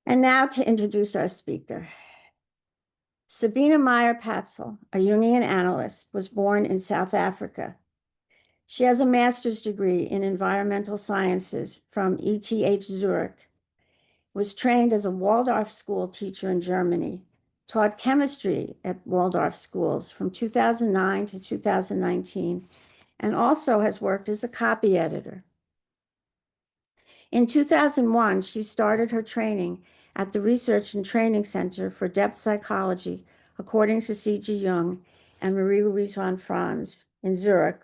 And now to introduce our speaker. Sabine Mayer-Patzel, a Jungian analyst, was born in South Africa. She has a master's degree in environmental sciences from ETH Zurich, was trained as a Waldorf school teacher in Germany, taught chemistry at Waldorf schools from 2009 to 2019, and also has worked as a copy editor. In 2001, she started her training at the Research and Training Center for Depth Psychology, according to C.G. Jung and Marie-Louise von Franz in Zurich,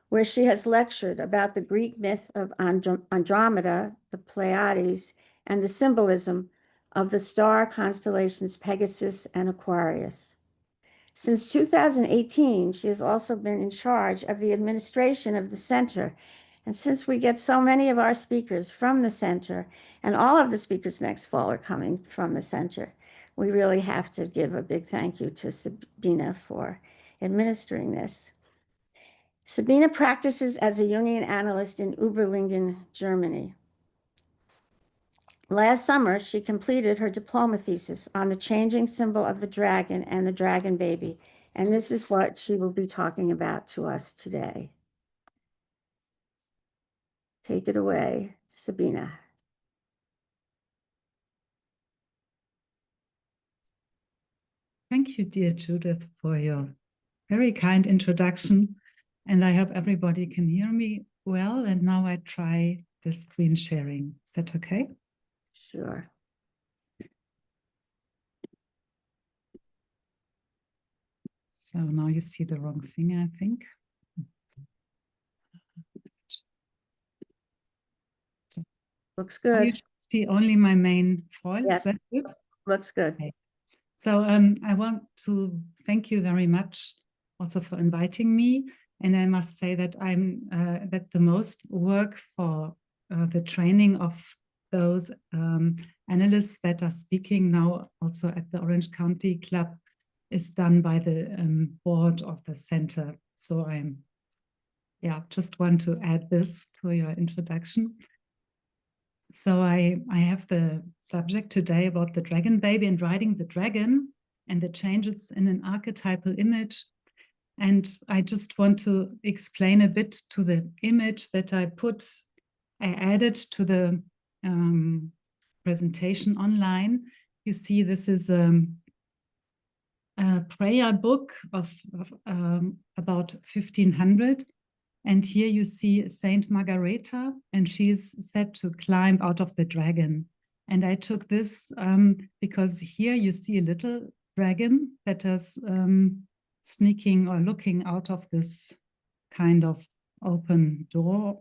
where she has lectured about the Greek myth of Andromeda, the Pleiades, and the symbolism of the star constellations Pegasus and Aquarius. Since 2018, she has also been in charge of the administration of the center. And since we get so many of our speakers from the center, and all of the speakers next fall are coming from the center, we really have to give a big thank you to Sabine for administering this. Sabine practices as a Jungian analyst in Überlingen, Germany. Last summer, she completed her diploma thesis on the changing symbol of the dragon and the dragon baby, and this is what she will be talking about to us today. Take it away, Sabine. Thank you, dear Judith, for your very kind introduction. And I hope everybody can hear me well. And now I try the screen sharing. Is that okay? Sure. So now you see the wrong thing, I think. Looks good. You see only my main foil. Yes, Is that good? looks good. Okay. So I want to thank you very much also for inviting me. And I must say that that the most work for the training of those analysts that are speaking now also at the Orange County Club is done by the board of the center. So just want to add this to your introduction. So I have the subject today about the dragon baby and riding the dragon and the changes in an archetypal image. And I just want to explain a bit to the image that I added to the presentation online. You see, this is a prayer book of about 1500. And here you see Saint Margaret, and she's said to climb out of the dragon. And I took this because here you see a little dragon that is sneaking or looking out of this kind of open door.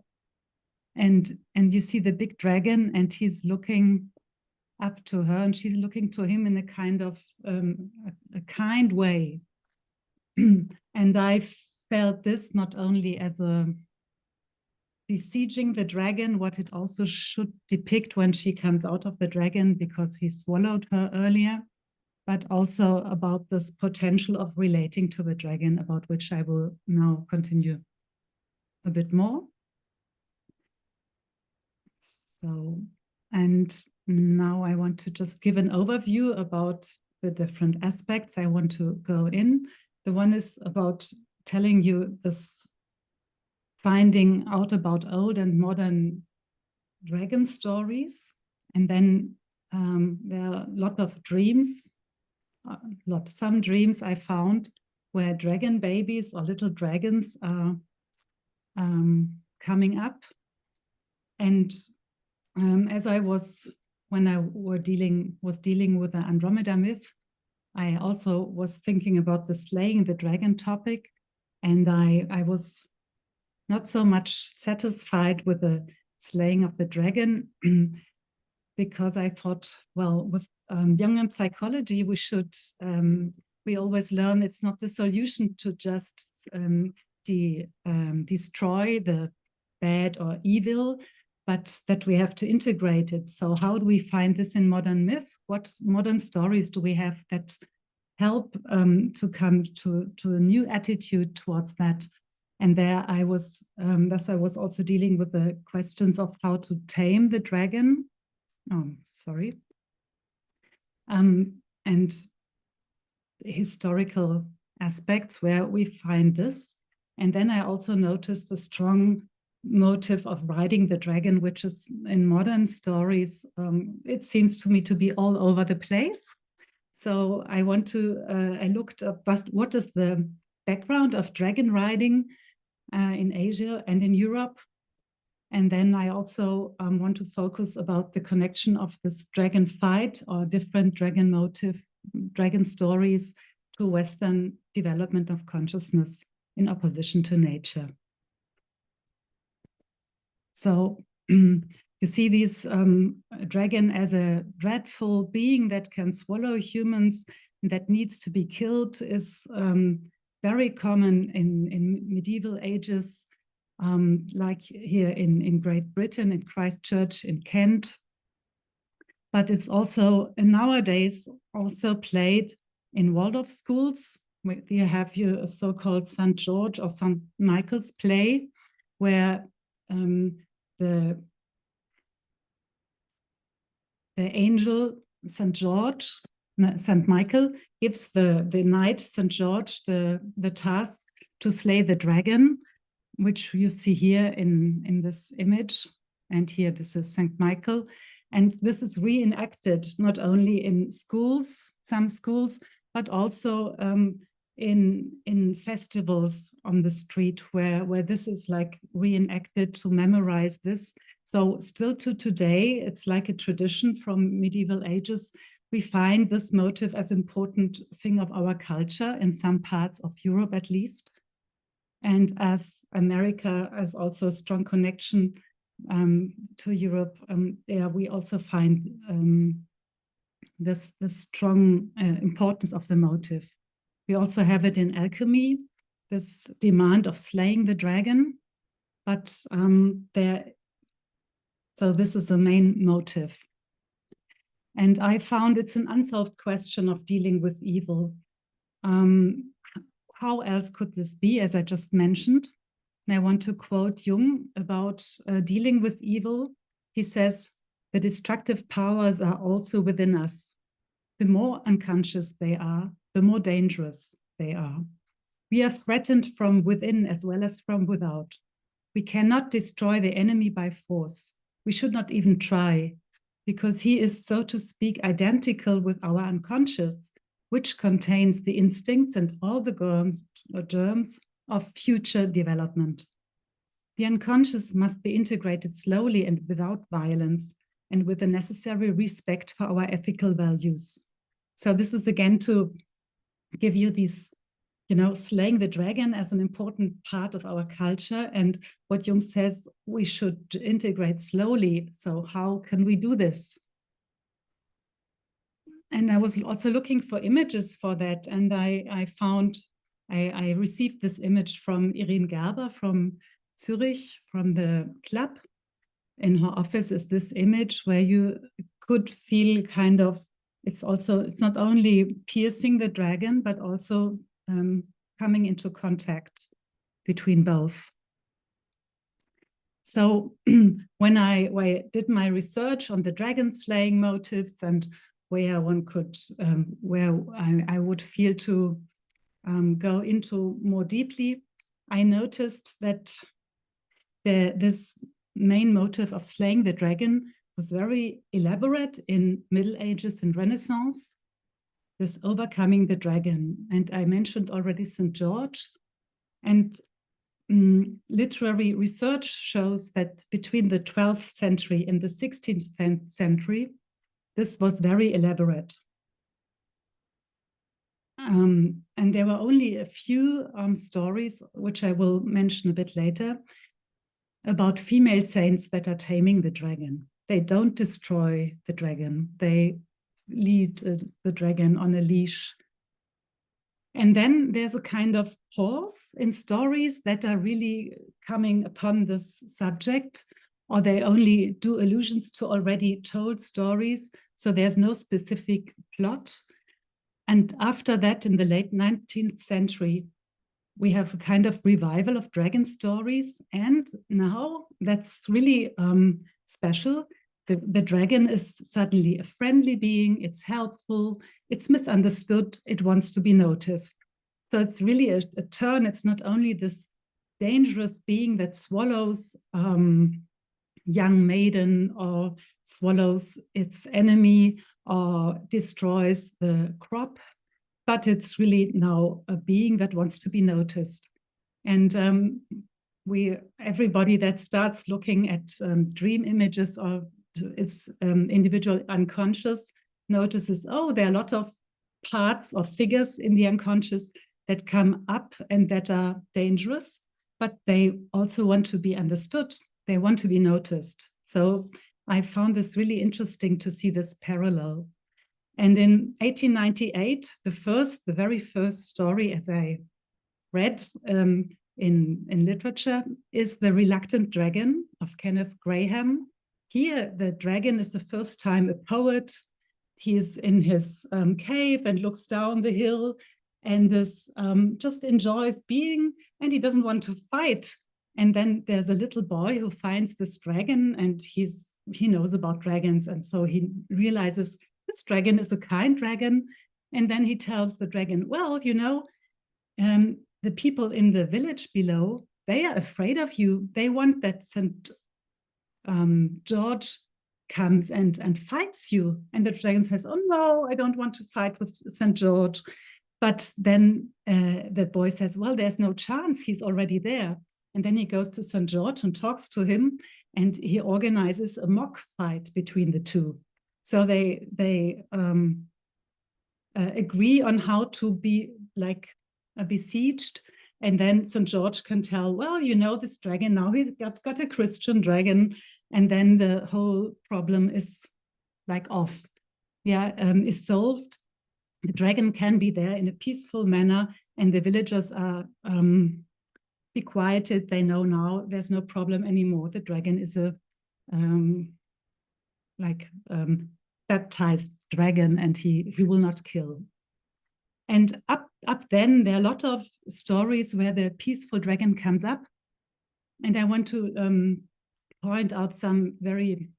And you see the big dragon, and he's looking up to her, and she's looking to him in a kind of a kind way. And I felt this not only as a besieging the dragon, what it also should depict when she comes out of the dragon, because he swallowed her earlier, but also about this potential of relating to the dragon, about which I will now continue a bit more. So, and now I want to just give an overview about the different aspects I want to go in. The one is about telling you this finding out about old and modern dragon stories. And then there are a lot of dreams, some dreams I found where dragon babies or little dragons are coming up. And as I was, when I was dealing with the Andromeda myth, I also was thinking about the slaying the dragon topic. And I was not so much satisfied with the slaying of the dragon because I thought, well, with Jungian psychology, we always learn it's not the solution to just destroy the bad or evil, but that we have to integrate it. So how do we find this in modern myth? What modern stories do we have that help to come to a new attitude towards that? And there I was, thus I was also dealing with the questions of how to tame the dragon. Oh, sorry. and historical aspects where we find this. And then I also noticed a strong motive of riding the dragon, which is in modern stories, it seems to me to be all over the place. So I looked up what is the background of dragon riding in Asia and in Europe. And then I also want to focus about the connection of this dragon fight or different dragon motive, dragon stories to Western development of consciousness in opposition to nature. So you see this dragon as a dreadful being that can swallow humans, that needs to be killed, is very common in medieval ages, like here in Great Britain, in Christchurch, in Kent. But it's also nowadays also played in Waldorf schools. You have a so-called St. George or St. Michael's play, where the angel St. George, St. Michael, gives the knight St. George the task to slay the dragon, which you see here in this image. And here this is St. Michael. And this is reenacted not only in schools, some schools, but also in festivals on the street where this is like reenacted to memorize this. So still to today, it's like a tradition from medieval ages. We find this motive as important thing of our culture in some parts of Europe at least. And as America has also a strong connection to Europe, there we also find this strong importance of the motive. We also have it in alchemy, this demand of slaying the dragon, but so this is the main motive. And I found it's an unsolved question of dealing with evil. How else could this be, as I just mentioned? And I want to quote Jung about dealing with evil. He says, "The destructive powers are also within us. The more unconscious they are, the more dangerous they are. We are threatened from within as well as from without. We cannot destroy the enemy by force. We should not even try, because he is, so to speak, identical with our unconscious, which contains the instincts and all the germs of future development. The unconscious must be integrated slowly and without violence, and with the necessary respect for our ethical values." So this is again to give you these, slaying the dragon as an important part of our culture, and what Jung says we should integrate slowly. So how can we do this? And I was also looking for images for that, and I received this image from Irene Gerber from Zurich, from the club. In her office is this image where you could feel kind of, it's not only piercing the dragon, but also coming into contact between both. So when I did my research on the dragon slaying motives and where one could, where I would feel to go into more deeply, I noticed that this main motive of slaying the dragon was very elaborate in Middle Ages and Renaissance, this overcoming the dragon. And I mentioned already St. George, and literary research shows that between the 12th century and the 16th century, this was very elaborate. And there were only a few stories, which I will mention a bit later, about female saints that are taming the dragon. They don't destroy the dragon. They lead the dragon on a leash. And then there's a kind of pause in stories that are really coming upon this subject, or they only do allusions to already told stories. So there's no specific plot. And after that, in the late 19th century, we have a kind of revival of dragon stories. And now that's really special. the dragon is suddenly a friendly being, it's helpful, it's misunderstood, it wants to be noticed. So it's really a turn. It's not only this dangerous being that swallows young maiden or swallows its enemy or destroys the crop, but it's really now a being that wants to be noticed. And everybody that starts looking at dream images or its individual unconscious notices, oh, there are a lot of parts or figures in the unconscious that come up and that are dangerous, but they also want to be understood. They want to be noticed. So I found this really interesting to see this parallel. And in 1898, the very first story, as I read in literature, is The Reluctant Dragon of Kenneth Grahame. Here, the dragon is the first time a poet. He's in his cave and looks down the hill and just enjoys being, and he doesn't want to fight. And then there's a little boy who finds this dragon, and he knows about dragons, and so he realizes this dragon is a kind dragon. And then he tells the dragon, well, you know, the people in the village below, they are afraid of you. They want that Saint George comes and fights you. And the dragon says, oh no, I don't want to fight with Saint George. But then the boy says, well, there's no chance, he's already there. And then he goes to Saint George and talks to him, and he organizes a mock fight between the two. So they agree on how to be like besieged. And then St. George can tell, well, you know, this dragon, now he's got a Christian dragon. And then the whole problem is like off, is solved. The dragon can be there in a peaceful manner, and the villagers are be quieted. They know now there's no problem anymore. The dragon is a baptized dragon, and he will not kill. And up then, there are a lot of stories where the peaceful dragon comes up. And I want to point out some very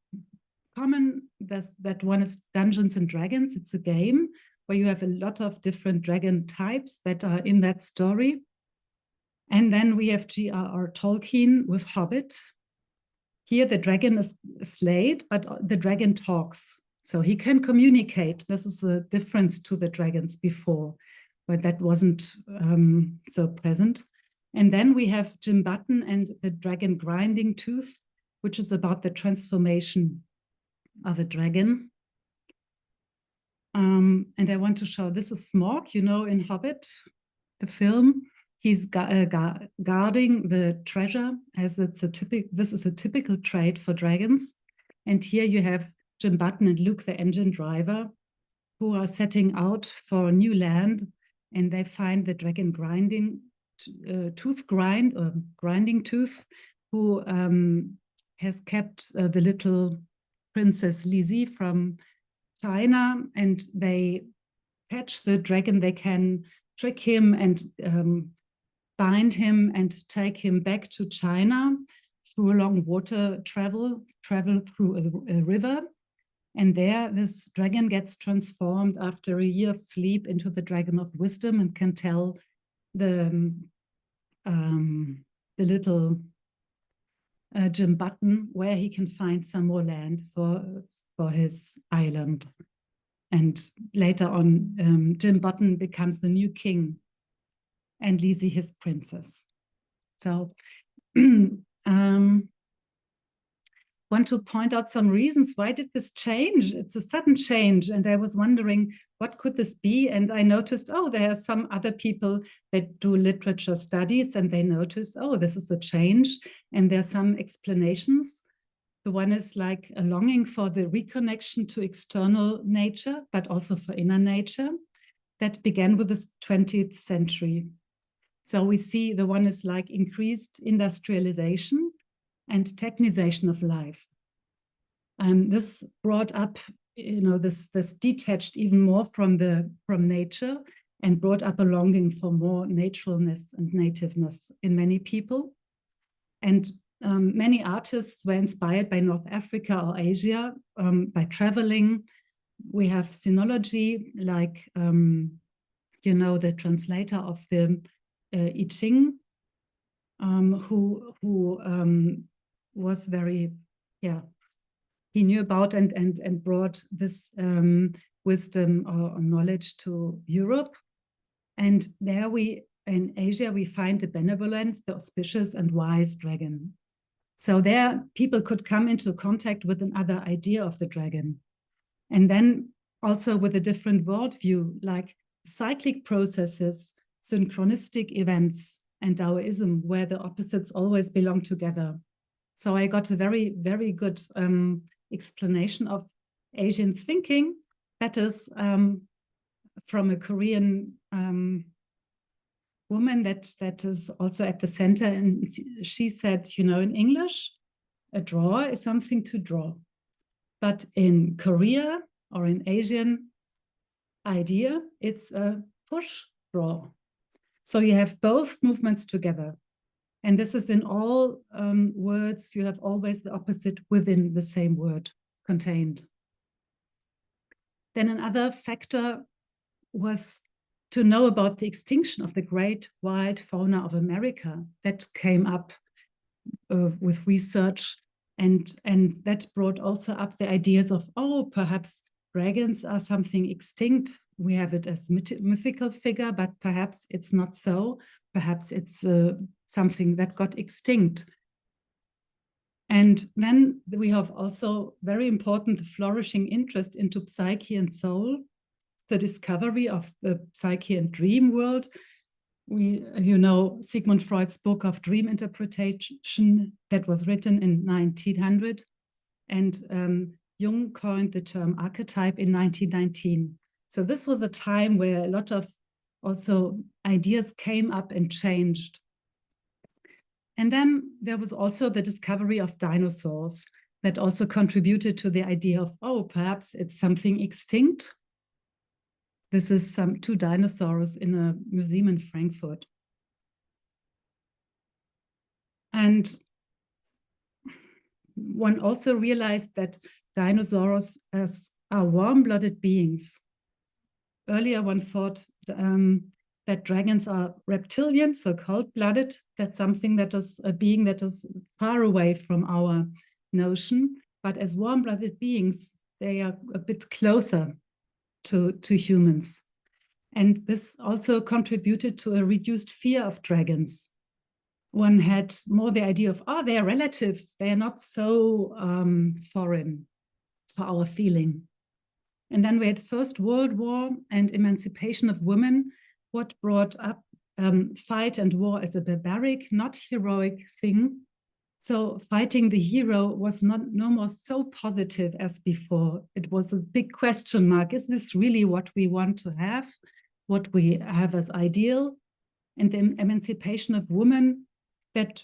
common, that one is Dungeons and Dragons. It's a game where you have a lot of different dragon types that are in that story. And then we have J.R.R. Tolkien with Hobbit. Here the dragon is slayed, but the dragon talks. So he can communicate. This is a difference to the dragons before, where that wasn't so present. And then we have Jim Button and the dragon grinding tooth, which is about the transformation of a dragon. And I want to show, this is Smaug, you know, in Hobbit, the film. He's guarding the treasure, as this is a typical trait for dragons. And here you have Jim Button and Luke, the engine driver, who are setting out for a new land, and they find the dragon grinding tooth, who has kept the little Princess Lizzie from China, and they catch the dragon. They can trick him and bind him and take him back to China through a long water travel through a river. And there, this dragon gets transformed after a year of sleep into the dragon of wisdom, and can tell the little Jim Button where he can find some more land for his island. And later on, Jim Button becomes the new king, and Lizzie his princess. So want to point out some reasons. Why did this change? It's a sudden change. And I was wondering, what could this be? And I noticed, oh, there are some other people that do literature studies, and they notice, oh, this is a change. And there are some explanations. The one is like a longing for the reconnection to external nature, but also for inner nature, that began with the 20th century. So we see the one is like increased industrialization and technization of life. This brought up, you know, this detached even more from nature, and brought up a longing for more naturalness and nativeness in many people. And many artists were inspired by North Africa or Asia, by traveling. We have sinology, like, the translator of the I Ching, who was very, he knew about and brought this wisdom or knowledge to Europe. And there in Asia, we find the benevolent, the auspicious, and wise dragon. So there, people could come into contact with another idea of the dragon. And then also with a different worldview, like cyclic processes, synchronistic events, and Taoism, where the opposites always belong together. So I got a very, very good explanation of Asian thinking that is from a Korean woman that is also at the center. And she said, in English, a draw is something to draw. But in Korea or in Asian idea, it's a push draw. So you have both movements together. And this is in all words, you have always the opposite within the same word contained. Then another factor was to know about the extinction of the great wild fauna of America that came up with research. And that brought also up the ideas of, perhaps dragons are something extinct. We have it as mythical figure, but perhaps it's not so. Perhaps it's something that got extinct. And then we have also very important the flourishing interest into psyche and soul, the discovery of the psyche and dream world. Sigmund Freud's book of dream interpretation that was written in 1900, and Jung coined the term archetype in 1919. So this was a time where a lot of also ideas came up and changed. And then there was also the discovery of dinosaurs that also contributed to the idea of, perhaps it's something extinct. This is two dinosaurs in a museum in Frankfurt. And one also realized that dinosaurs are warm-blooded beings. Earlier, one thought that dragons are reptilian, so cold-blooded. That's something that is a being that is far away from our notion. But as warm-blooded beings, they are a bit closer to humans. And this also contributed to a reduced fear of dragons. One had more the idea of, they are relatives. They are not so foreign for our feeling. And then we had First World War and emancipation of women, what brought up fight and war as a barbaric, not heroic thing. So fighting the hero was no more so positive as before. It was a big question mark. Is this really what we want to have? What we have as ideal? And the emancipation of women, that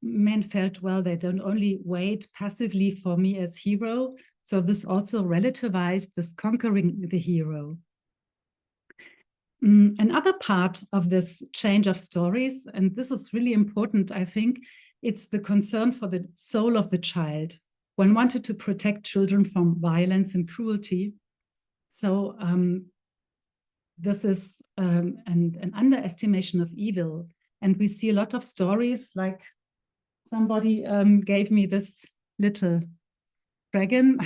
men felt, well, they don't only wait passively for me as hero. So this also relativized this conquering the hero. Another part of this change of stories, and this is really important, I think, it's the concern for the soul of the child. One wanted to protect children from violence and cruelty. So this is an underestimation of evil. And we see a lot of stories, like somebody gave me this little dragon.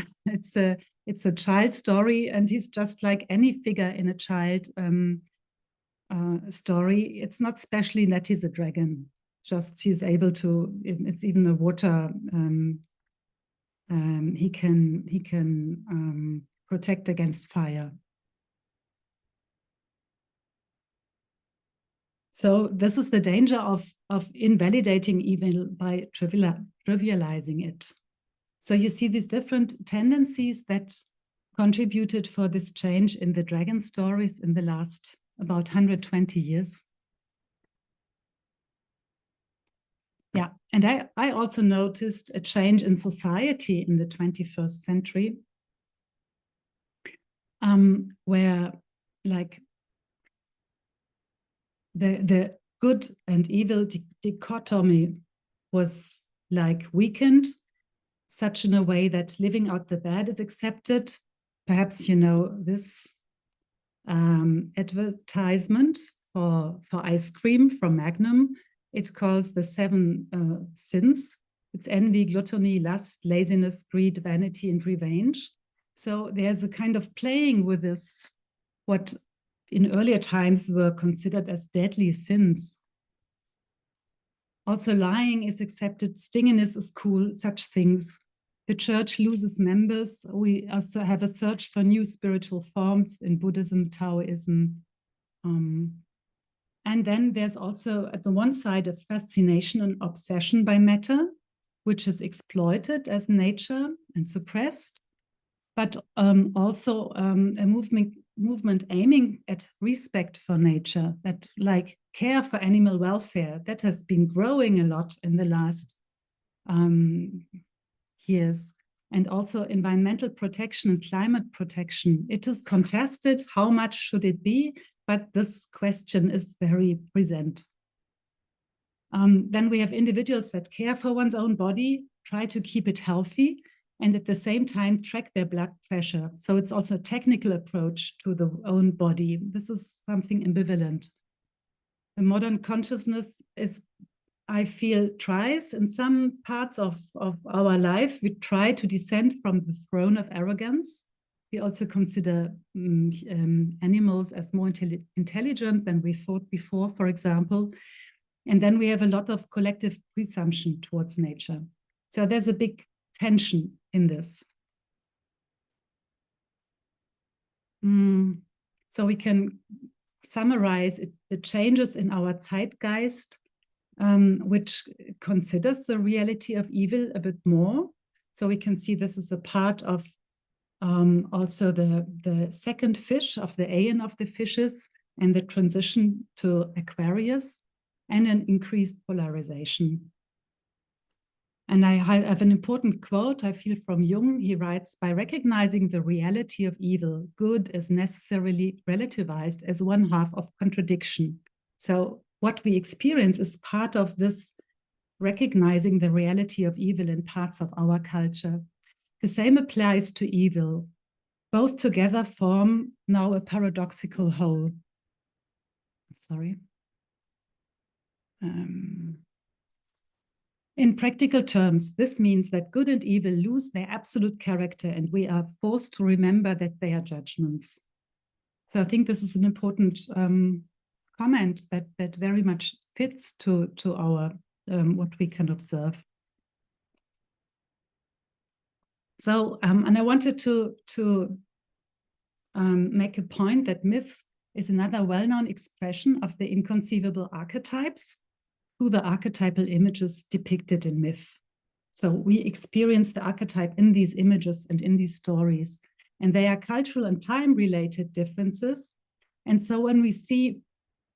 It's a child story, and he's just like any figure in a child story. It's not specially that he's a dragon. Just he's able to. It's even a water. He can protect against fire. So this is the danger of invalidating evil by trivializing it. So you see these different tendencies that contributed for this change in the dragon stories in the last about 120 years. Yeah, and I also noticed a change in society in the 21st century, where like the good and evil dichotomy was like weakened, such in a way that living out the bad is accepted. Perhaps you know this advertisement for ice cream from Magnum. It calls the 7 sins. It's envy, gluttony, lust, laziness, greed, vanity, and revenge. So there's a kind of playing with this, what in earlier times were considered as deadly sins. Also, lying is accepted, stinginess is cool, such things. The church loses members. We also have a search for new spiritual forms in Buddhism, Taoism. And then there's also, at the one side, a fascination and obsession by matter, which is exploited as nature and suppressed, but also a movement aiming at respect for nature, that like care for animal welfare, that has been growing a lot in the last years. And also environmental protection and climate protection. It is contested, how much should it be? But this question is very present. Then we have individuals that care for one's own body, try to keep it healthy, and at the same time track their blood pressure. So it's also a technical approach to the own body. This is something ambivalent. The modern consciousness is, I feel, tries in some parts of our life, we try to descend from the throne of arrogance. We also consider animals as more intelligent than we thought before, for example. And then we have a lot of collective presumption towards nature. So there's a big tension in this. So we can summarize the changes in our zeitgeist, which considers the reality of evil a bit more. So we can see this is a part of also the second fish of the aeon of the fishes and the transition to Aquarius and an increased polarization. And I have an important quote, I feel, from Jung. He writes, by recognizing the reality of evil, good is necessarily relativized as one half of contradiction. So what we experience is part of this recognizing the reality of evil in parts of our culture. The same applies to evil. Both together form now a paradoxical whole. Sorry. In practical terms, this means that good and evil lose their absolute character, and we are forced to remember that they are judgments. So I think this is an important comment that very much fits to our what we can observe. So, and I wanted to make a point that myth is another well-known expression of the inconceivable archetypes through the archetypal images depicted in myth. So we experience the archetype in these images and in these stories, and they are cultural and time-related differences. And so when we see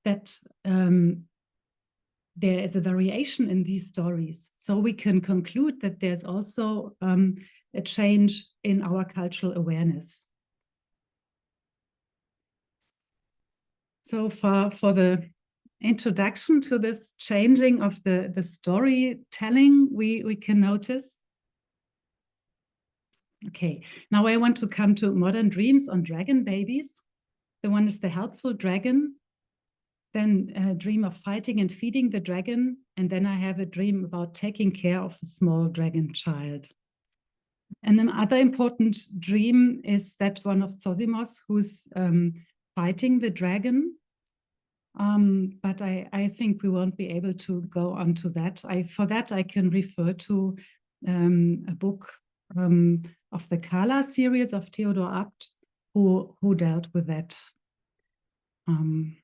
that there is a variation in these stories, so we can conclude that there's also a change in our cultural awareness. So for the introduction to this changing of the storytelling, we can notice. Okay, now I want to come to modern dreams on dragon babies. The one is the helpful dragon, then a dream of fighting and feeding the dragon, and then I have a dream about taking care of a small dragon child. And another important dream is that one of Zosimos, who's fighting the dragon. But I think we won't be able to go on to that. For that, I can refer to a book of the Kala series of Theodor Abt, who dealt with that in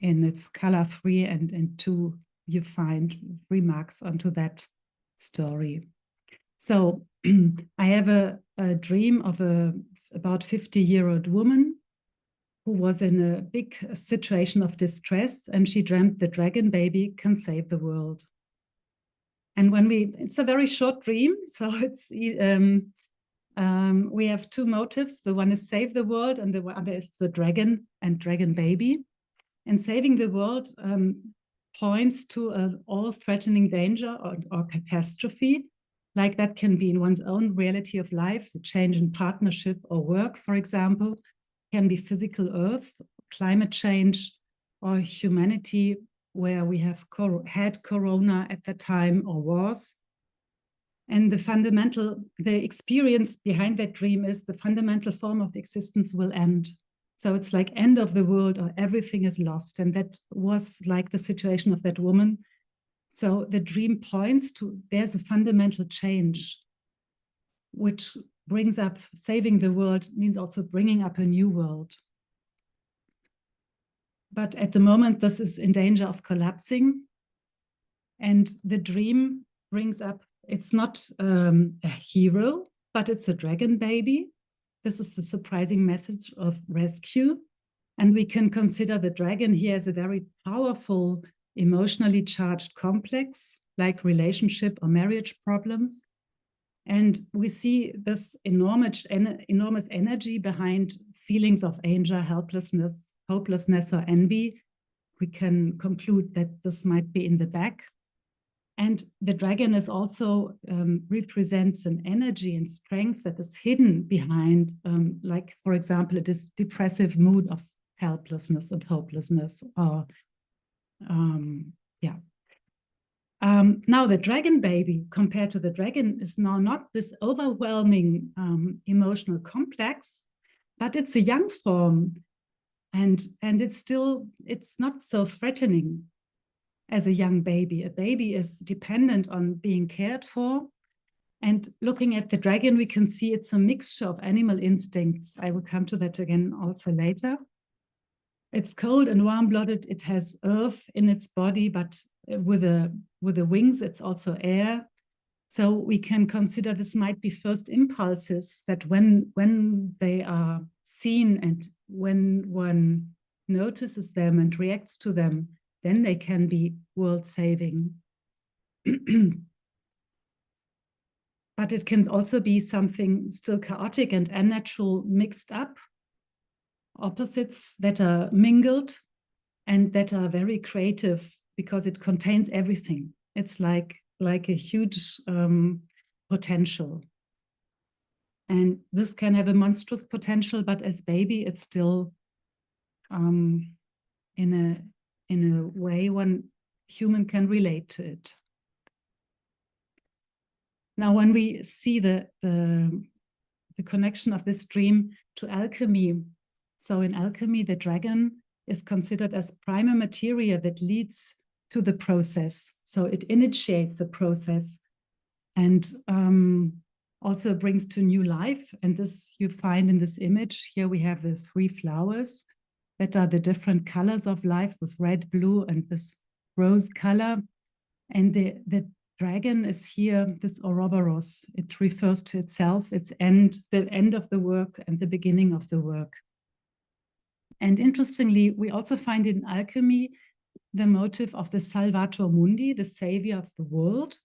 its Kala 3 and 2. You find remarks onto that story. So I have a dream of about 50-year-old woman who was in a big situation of distress, and she dreamt the dragon baby can save the world. And it's a very short dream, so it's we have two motives. The one is save the world, and the other is the dragon and dragon baby. And saving the world points to an all-threatening danger or catastrophe. Like that can be in one's own reality of life, the change in partnership or work, for example, can be physical earth, climate change, or humanity where we have had corona at that time or wars. And the experience behind that dream is the fundamental form of existence will end. So it's like end of the world or everything is lost. And that was like the situation of that woman. So the dream points to there's a fundamental change, which brings up saving the world means also bringing up a new world. But at the moment, this is in danger of collapsing. And the dream brings up, it's not a hero, but it's a dragon baby. This is the surprising message of rescue. And we can consider the dragon here as a very powerful, emotionally charged complex, like relationship or marriage problems. And we see this enormous energy behind feelings of anger, helplessness, hopelessness, or envy. We can conclude that this might be in the back. And the dragon is also represents an energy and strength that is hidden behind, like, for example, this depressive mood of helplessness and hopelessness. Or, now the dragon baby compared to the dragon is now not this overwhelming emotional complex, but it's a young form, and it's not so threatening as a young baby. A baby is dependent on being cared for. And looking at the dragon, we can see it's a mixture of animal instincts. I will come to that again also later. It's cold and warm-blooded. It has earth in its body, but with the wings, it's also air. So we can consider this might be first impulses that when they are seen and when one notices them and reacts to them, then they can be world-saving. But it can also be something still chaotic and unnatural, mixed up, opposites that are mingled and that are very creative because it contains everything. It's like a huge potential. And this can have a monstrous potential, but as baby, it's still in a way one human can relate to it. Now, when we see the connection of this dream to alchemy, so in alchemy, the dragon is considered as primer materia that leads to the process. So it initiates the process and also brings to new life. And this you find in this image. Here we have the 3 flowers that are the different colors of life with red, blue, and this rose color. And the dragon is here, this Ouroboros. It refers to itself, its end, the end of the work and the beginning of the work. And interestingly, we also find in alchemy the motive of the Salvator Mundi, the savior of the world.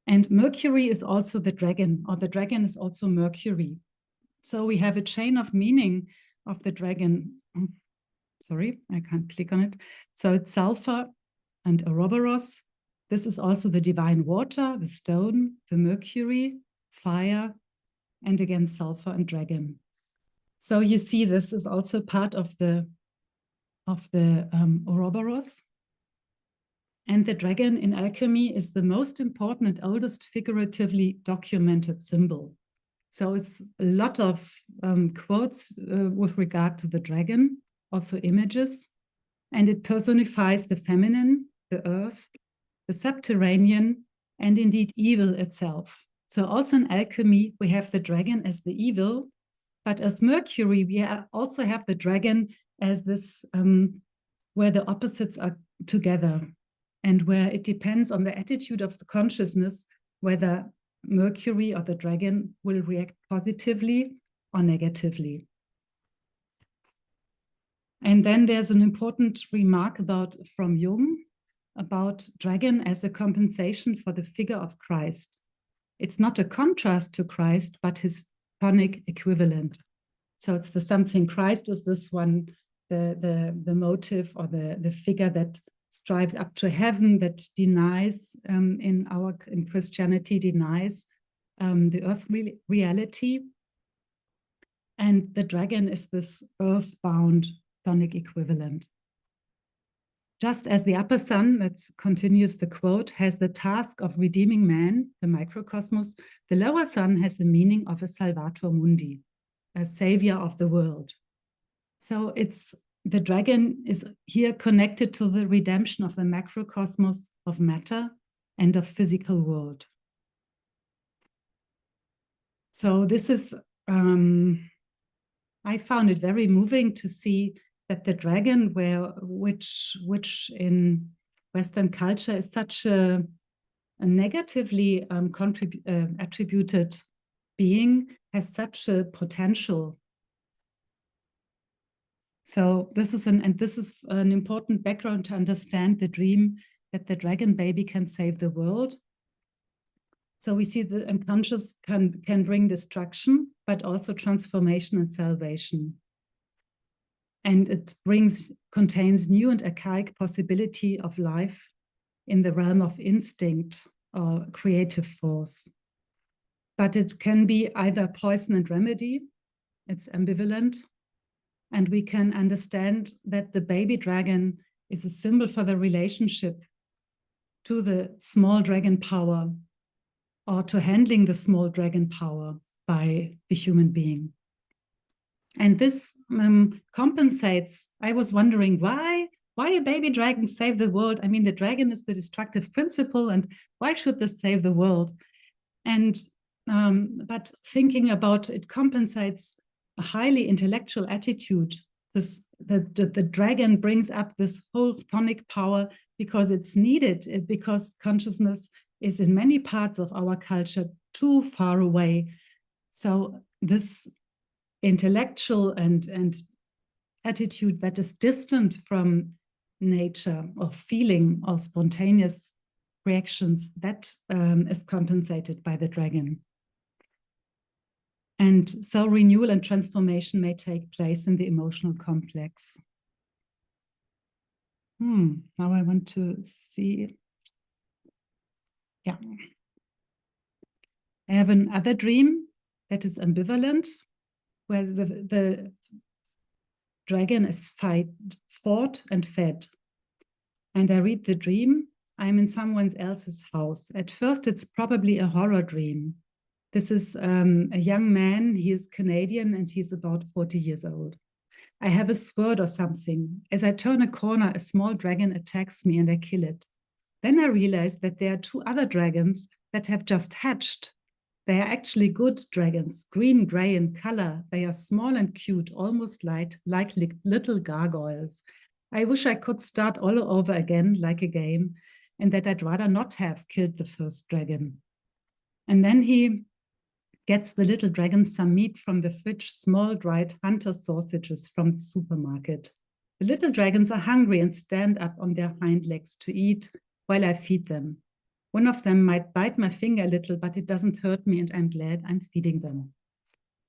And Mercury is also the dragon, or the dragon is also Mercury. So we have a chain of meaning of the dragon. Sorry, I can't click on it. So it's sulfur and Ouroboros. This is also the divine water, the stone, the mercury, fire, and again, sulfur and dragon. So you see, this is also part of the Ouroboros. And the dragon in alchemy is the most important and oldest figuratively documented symbol. So it's a lot of quotes with regard to the dragon, also images. And it personifies the feminine, the earth, the subterranean, and indeed evil itself. So also in alchemy, we have the dragon as the evil, but as Mercury, we also have the dragon as this, where the opposites are together and where it depends on the attitude of the consciousness, whether Mercury or the dragon will react positively or negatively. And then there's an important remark from Jung about dragon as a compensation for the figure of Christ. It's not a contrast to Christ, but his tonic equivalent. So it's the something. Christ is this one, the motive or the figure that strives up to heaven, that denies, in Christianity, denies the earth reality. And the dragon is this earthbound tonic equivalent. Just as the upper sun, that continues the quote, has the task of redeeming man, the microcosmos, the lower sun has the meaning of a salvator mundi, a savior of the world. So the dragon is here connected to the redemption of the macrocosmos, of matter and of physical world. So this is, I found it very moving to see that the dragon, which in Western culture is such a negatively attributed being, has such a potential. So this is an important background to understand the dream that the dragon baby can save the world. So we see the unconscious can bring destruction, but also transformation and salvation. And it contains new and archaic possibility of life in the realm of instinct or creative force. But it can be either poison and remedy, it's ambivalent, and we can understand that the baby dragon is a symbol for the relationship to the small dragon power, or to handling the small dragon power by the human being. And this compensates. I was wondering why a baby dragon save the world? I mean, the dragon is the destructive principle, and why should this save the world? And but thinking about it compensates a highly intellectual attitude. The dragon brings up this whole tonic power because it's needed, because consciousness is in many parts of our culture too far away. So this intellectual and attitude that is distant from nature or feeling or spontaneous reactions, that is compensated by the dragon. And so renewal and transformation may take place in the emotional complex. Now I want to see. Yeah. I have another dream that is ambivalent, where the dragon is fought and fed. And I read the dream. I'm in someone else's house. At first, it's probably a horror dream. This is a young man. He is Canadian and he's about 40 years old. I have a sword or something. As I turn a corner, a small dragon attacks me and I kill it. Then I realize that there are two other dragons that have just hatched. They are actually good dragons, green, gray in color. They are small and cute, almost like little gargoyles. I wish I could start all over again like a game, and that I'd rather not have killed the first dragon. And then he gets the little dragon some meat from the fridge, small dried hunter sausages from the supermarket. The little dragons are hungry and stand up on their hind legs to eat while I feed them. One of them might bite my finger a little, but it doesn't hurt me, and I'm glad I'm feeding them.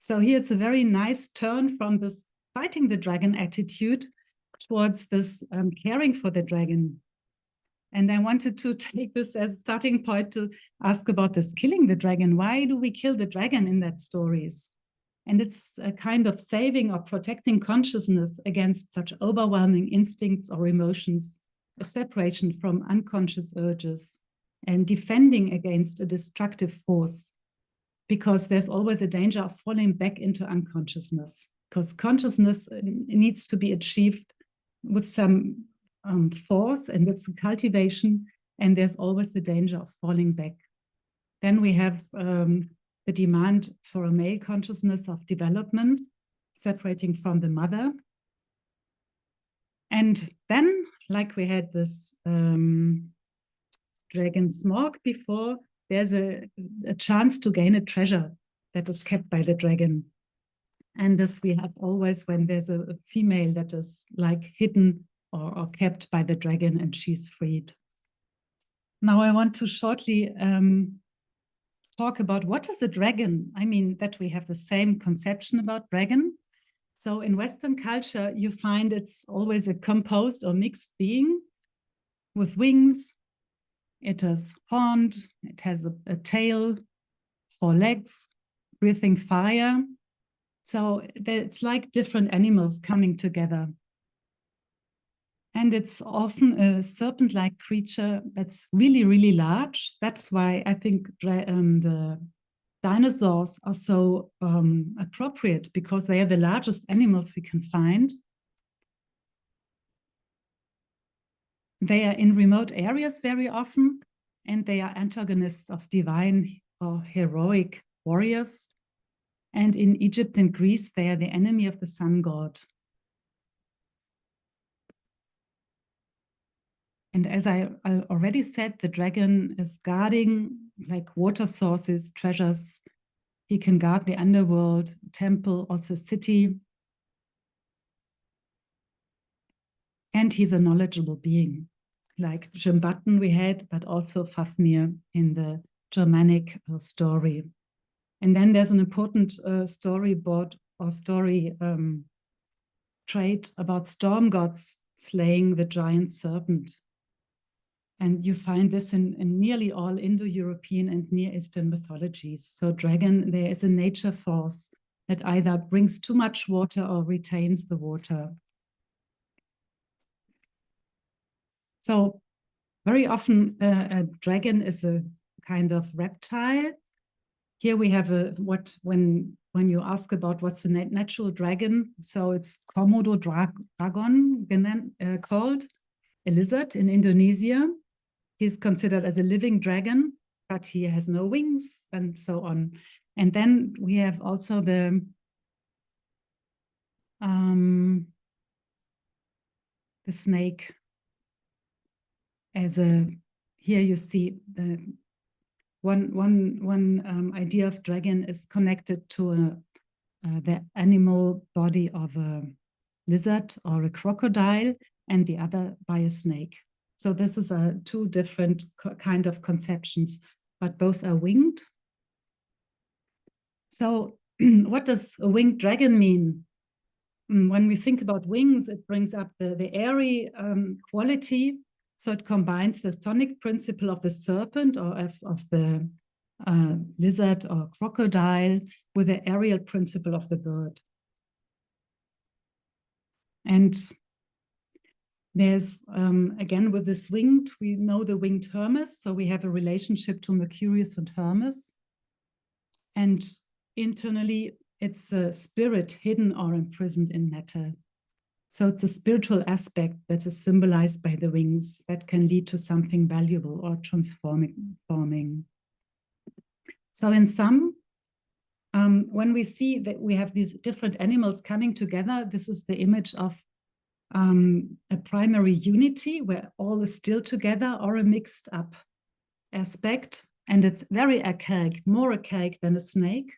So here's a very nice turn from this fighting the dragon attitude towards this caring for the dragon. And I wanted to take this as a starting point to ask about this killing the dragon. Why do we kill the dragon in that stories? And it's a kind of saving or protecting consciousness against such overwhelming instincts or emotions, a separation from unconscious urges, and defending against a destructive force, because there's always a danger of falling back into unconsciousness, because consciousness needs to be achieved with some force and with some cultivation, and there's always the danger of falling back. Then we have the demand for a male consciousness of development, separating from the mother. And then, like we had this dragon Smog before, there's a chance to gain a treasure that is kept by the dragon. And this we have always when there's a female that is like hidden or kept by the dragon and she's freed. Now I want to shortly talk about what is a dragon. I mean, that we have the same conception about dragon. So in Western culture, you find it's always a composed or mixed being. with wings. It is horned. It has a tail, 4 legs, breathing fire. So it's like different animals coming together. And it's often a serpent-like creature that's really, really large. That's why I think the dinosaurs are so appropriate, because they are the largest animals we can find. They are in remote areas very often, and they are antagonists of divine or heroic warriors. And in Egypt and Greece, they are the enemy of the sun god. And as I already said, the dragon is guarding like water sources, treasures. He can guard the underworld, temple, also city. And he's a knowledgeable being, like Jim Button we had, but also Fafnir in the Germanic story. And then there's an important storyboard or story trait about storm gods slaying the giant serpent. And you find this in nearly all Indo-European and Near Eastern mythologies. So dragon, there is a nature force that either brings too much water or retains the water. So very often a dragon is a kind of reptile. Here we have when you ask about what's a natural dragon, so it's Komodo dragon called, a lizard in Indonesia. He's considered as a living dragon, but he has no wings and so on. And then we have also the snake as a, here you see the one idea of dragon is connected to the animal body of a lizard or a crocodile, and the other by a snake. So this is two different kind of conceptions, but both are winged. So what does a winged dragon mean? When we think about wings, it brings up the airy quality. So it combines the tonic principle of the serpent or of the lizard or crocodile with the aerial principle of the bird. And there's, again, with this winged, we know the winged Hermes. So we have a relationship to Mercurius and Hermes. And internally, it's a spirit hidden or imprisoned in matter. So it's a spiritual aspect that is symbolized by the wings that can lead to something valuable or transforming. So in sum, when we see that we have these different animals coming together, this is the image of a primary unity where all is still together, or a mixed up aspect. And it's very archaic, more archaic than a snake,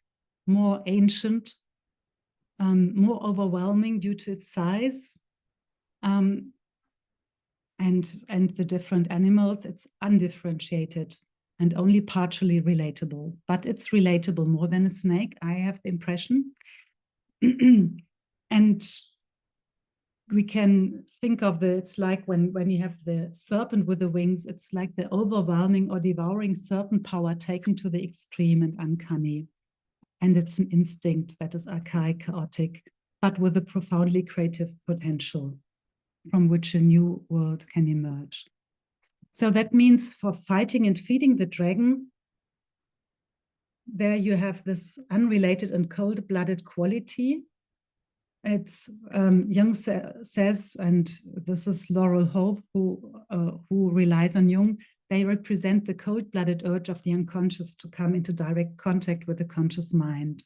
more ancient, more overwhelming due to its size. And the different animals, it's undifferentiated and only partially relatable. But it's relatable more than a snake, I have the impression. And we can think of it's like when you have the serpent with the wings, it's like the overwhelming or devouring serpent power taken to the extreme and uncanny. And it's an instinct that is archaic, chaotic, but with a profoundly creative potential from which a new world can emerge. So that means for fighting and feeding the dragon, there you have this unrelated and cold-blooded quality. It's Jung says, and this is Laurel Hope who relies on Jung, they represent the cold-blooded urge of the unconscious to come into direct contact with the conscious mind.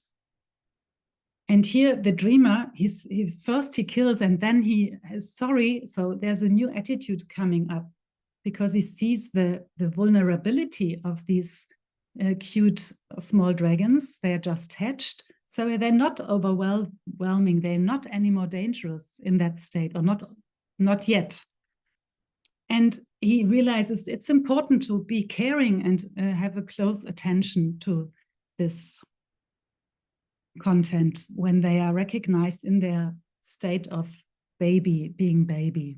And here the dreamer, first he kills and then he is sorry. So there's a new attitude coming up because he sees the vulnerability of these cute small dragons. They are just hatched. So they're not overwhelming. They're not any more dangerous in that state, or not yet. And he realizes it's important to be caring and have a close attention to this content when they are recognized in their state of being baby.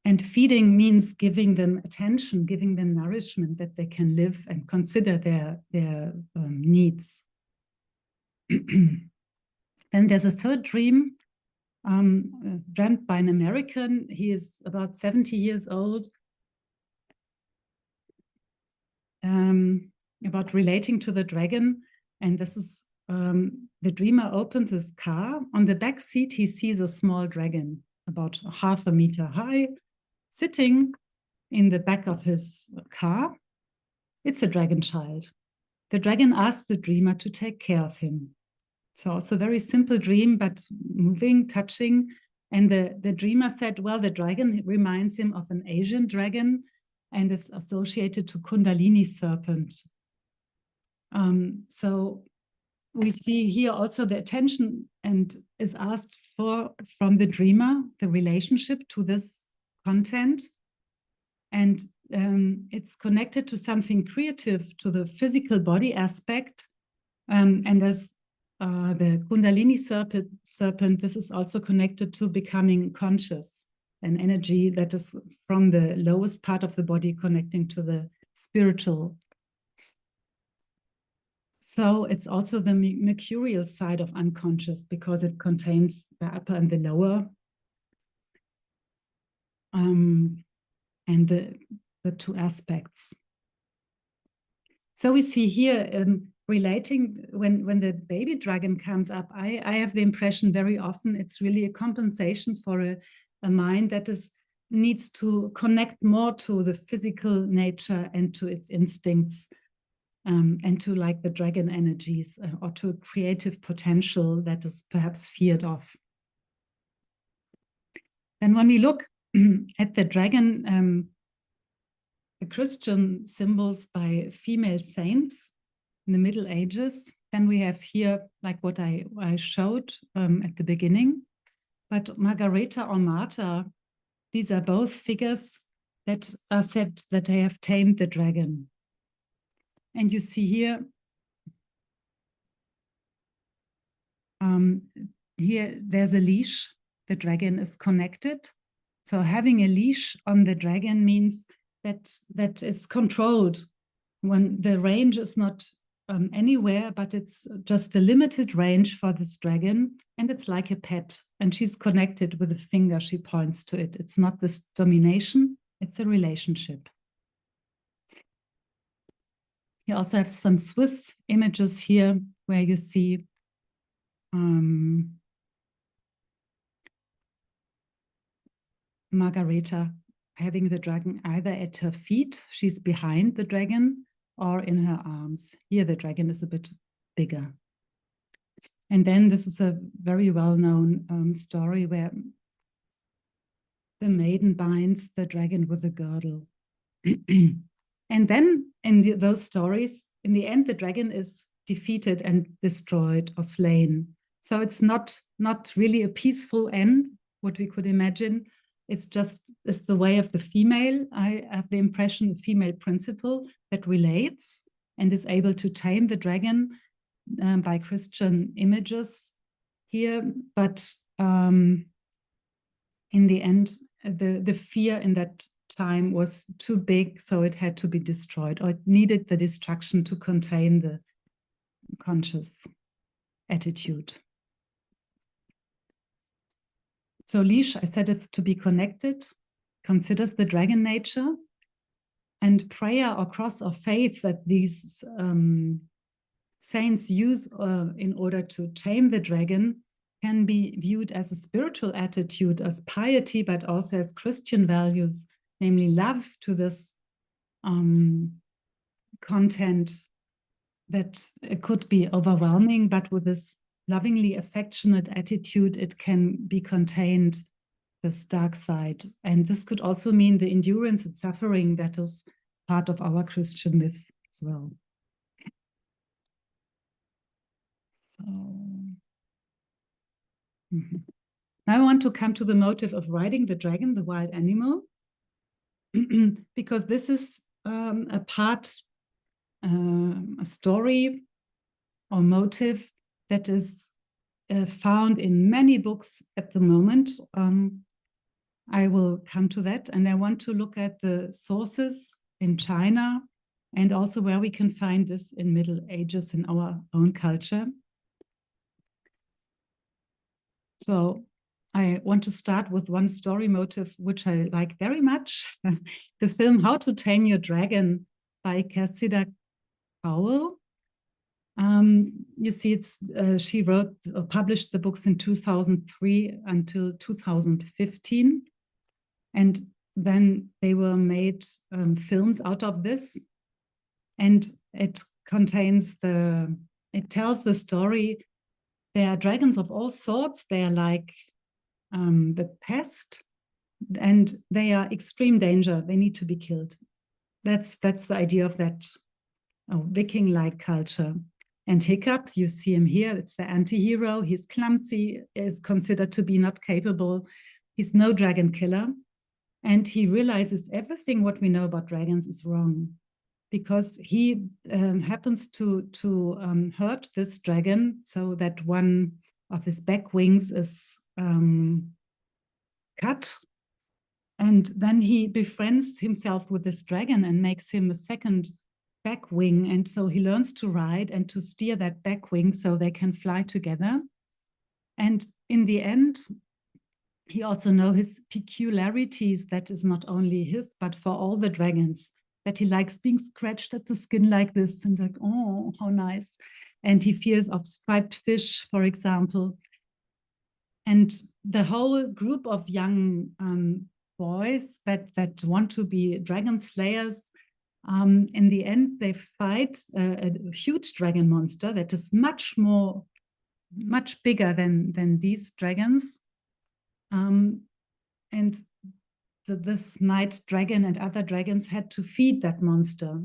And feeding means giving them attention, giving them nourishment that they can live and consider their needs. Then there's a third dream, dreamt by an American. He is about 70 years old, about relating to the dragon. And this is, the dreamer opens his car. On the back seat, he sees a small dragon, about 1/2 meter high, sitting in the back of his car. It's a dragon child. The dragon asks the dreamer to take care of him. So it's a very simple dream, but moving, touching. And the dreamer said, well, the dragon reminds him of an Asian dragon and is associated to Kundalini serpent. So we see here also the attention and is asked for from the dreamer, the relationship to this content. And it's connected to something creative, to the physical body aspect. And as the Kundalini serpent, this is also connected to becoming conscious, an energy that is from the lowest part of the body connecting to the spiritual. So it's also the mercurial side of unconscious because it contains the upper and the lower. And the two aspects. So we see here relating when the baby dragon comes up, I have the impression very often it's really a compensation for a mind that needs to connect more to the physical nature and to its instincts, and to like the dragon energies, or to a creative potential that is perhaps feared of. And when we look at the dragon, the Christian symbols by female saints in the Middle Ages, then we have here like what I showed at the beginning. But Margareta or Martha, these are both figures that are said that they have tamed the dragon. And you see here, here there's a leash. The dragon is connected. So having a leash on the dragon means that it's controlled, when the range is not anywhere, but it's just a limited range for this dragon, and it's like a pet, and she's connected with a finger, she points to it. It's not this domination, it's a relationship. You also have some Swiss images here where you see Margareta having the dragon either at her feet, she's behind the dragon, or in her arms. Here the dragon is a bit bigger. And then this is a very well-known story where the maiden binds the dragon with a girdle. And then in those stories, in the end, the dragon is defeated and destroyed or slain. So it's not really a peaceful end, what we could imagine. It's the way of the female. I have the impression, the female principle that relates and is able to tame the dragon by Christian images here. But in the end, the fear in that time was too big, so it had to be destroyed, or it needed the destruction to contain the conscious attitude. So leash, I said, is to be connected, considers the dragon nature, and prayer or cross or faith that these saints use in order to tame the dragon can be viewed as a spiritual attitude, as piety, but also as Christian values, namely love to this content that it could be overwhelming, but with this lovingly affectionate attitude, it can be contained, this dark side. And this could also mean the endurance and suffering that is part of our Christian myth as well. So, now I want to come to the motive of riding the dragon, the wild animal, because this is a part, a story or motive that is found in many books at the moment. I will come to that. And I want to look at the sources in China and also where we can find this in Middle Ages in our own culture. So I want to start with one story motive, which I like very much. The film How to Tame Your Dragon by Cressida Cowell. You see, she wrote or published the books in 2003 until 2015. And then they were made films out of this. And it tells the story. There are dragons of all sorts. They are like the pest, and they are extreme danger. They need to be killed. That's the idea of that Viking-like culture. And Hiccup, you see him here, it's the anti-hero. He's clumsy, is considered to be not capable. He's no dragon killer. And he realizes everything what we know about dragons is wrong, because he happens to hurt this dragon so that one of his back wings is cut. And then he befriends himself with this dragon and makes him a second back wing. And so he learns to ride and to steer that back wing so they can fly together. And in the end, he also knows his peculiarities, that is not only his, but for all the dragons, that he likes being scratched at the skin like this and like, oh, how nice. And he fears of striped fish, for example. And the whole group of young boys that want to be dragon slayers, in the end, they fight a huge dragon monster that is much bigger than these dragons. And this night dragon and other dragons had to feed that monster.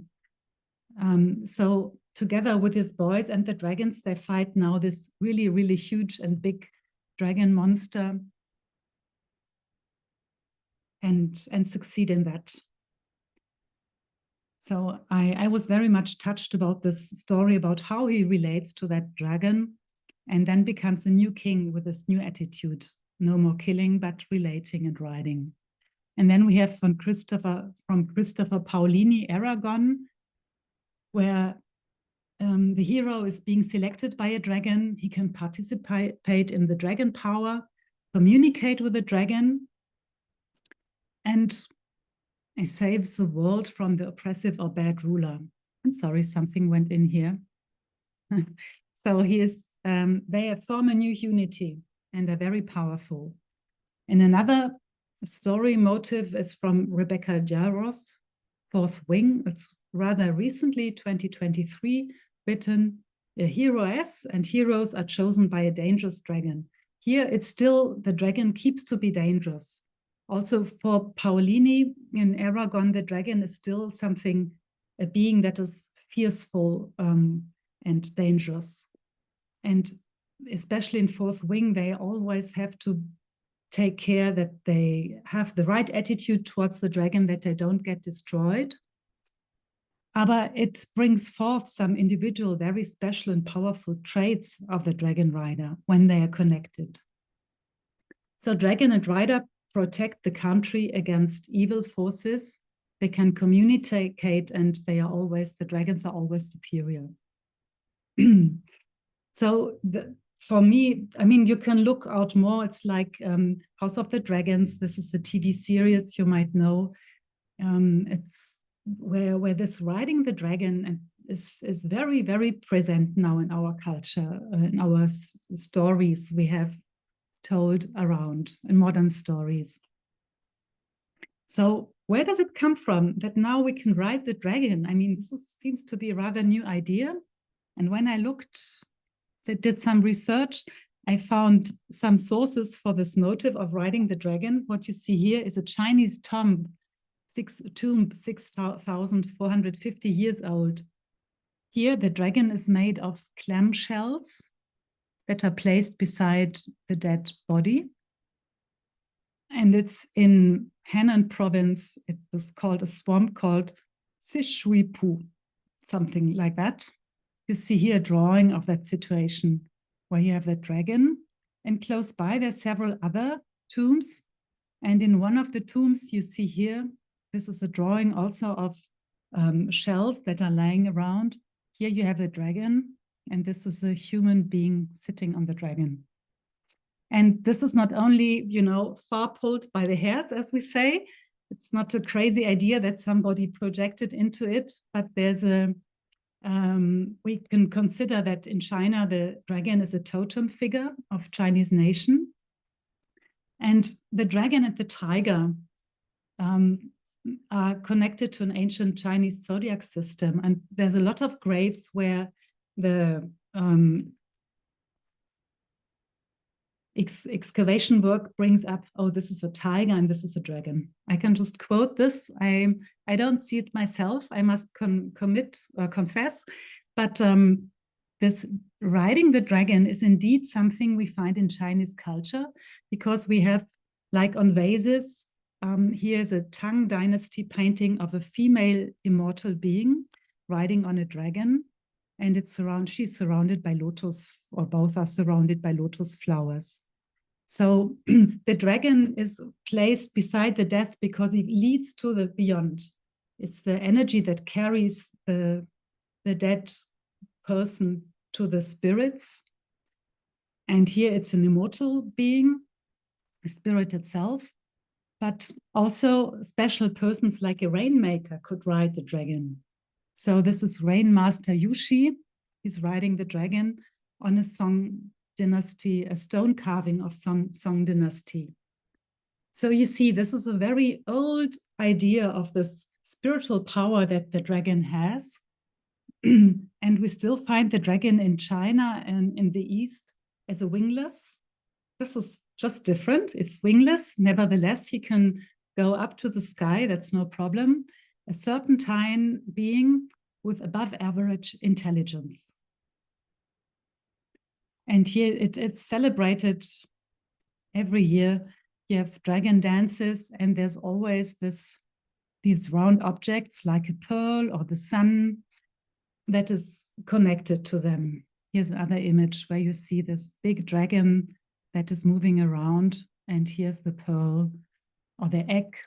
So together with his boys and the dragons, they fight now this really, really huge and big dragon monster and succeed in that. So I was very much touched about this story, about how he relates to that dragon and then becomes a new king with this new attitude. No more killing, but relating and riding. And then we have from Christopher Paolini, Aragon, where the hero is being selected by a dragon. He can participate in the dragon power, communicate with the dragon, and he saves the world from the oppressive or bad ruler. I'm sorry, something went in here. So they form a new unity and are very powerful. And another story motive is from Rebecca Jarros, Fourth Wing. It's rather recently, 2023, written, a heroess and heroes are chosen by a dangerous dragon. Here, it's still, the dragon keeps to be dangerous. Also for Paolini in Aragon, the dragon is still something, a being that is fearful and dangerous. And especially in Fourth Wing, they always have to take care that they have the right attitude towards the dragon, that they don't get destroyed. But it brings forth some individual, very special and powerful traits of the dragon rider when they are connected. So dragon and rider protect the country against evil forces. They can communicate, and the dragons are always superior. So for me, I mean, you can look out more. It's like House of the Dragons. This is a TV series you might know. It's where this riding the dragon is very, very present now in our culture, in our stories we have told around, in modern stories. So where does it come from that now we can ride the dragon? I mean, this seems to be a rather new idea. And when I did some research, I found some sources for this motive of riding the dragon. What you see here is a Chinese tomb 6,450 years old. Here, the dragon is made of clam shells that are placed beside the dead body. And it's in Henan province. It was called a swamp called Sishuipu, something like that. You see here a drawing of that situation where you have that dragon. And close by, there's several other tombs And in one of the tombs you see here, this is a drawing also of shells that are lying around. Here you have a dragon, and this is a human being sitting on the dragon. And this is not only, you know, far pulled by the hairs, as we say. It's not a crazy idea that somebody projected into it, but there's a, we can consider that in China, the dragon is a totem figure of Chinese nation. And the dragon and the tiger are connected to an ancient Chinese zodiac system. And there's a lot of graves where the excavation work brings up, oh, this is a tiger and this is a dragon. I can just quote this. I don't see it myself, I must confess, but this riding the dragon is indeed something we find in Chinese culture, because we have, like on vases, here's a Tang Dynasty painting of a female immortal being riding on a dragon, and she's surrounded by lotus, or both are surrounded by lotus flowers. So the dragon is placed beside the death because it leads to the beyond. It's the energy that carries the dead person to the spirits. And here it's an immortal being, the spirit itself, but also special persons like a rainmaker could ride the dragon. So this is Rain Master Yushi. He's riding the dragon on a Song dynasty, a stone carving of Song dynasty. So you see, this is a very old idea of this spiritual power that the dragon has. And we still find the dragon in China and in the East as a wingless. This is just different. It's wingless. Nevertheless, he can go up to the sky. That's no problem. A serpentine being with above average intelligence. And here it's celebrated every year. You have dragon dances, and there's always these round objects like a pearl or the sun that is connected to them. Here's another image where you see this big dragon that is moving around, and here's the pearl or the egg.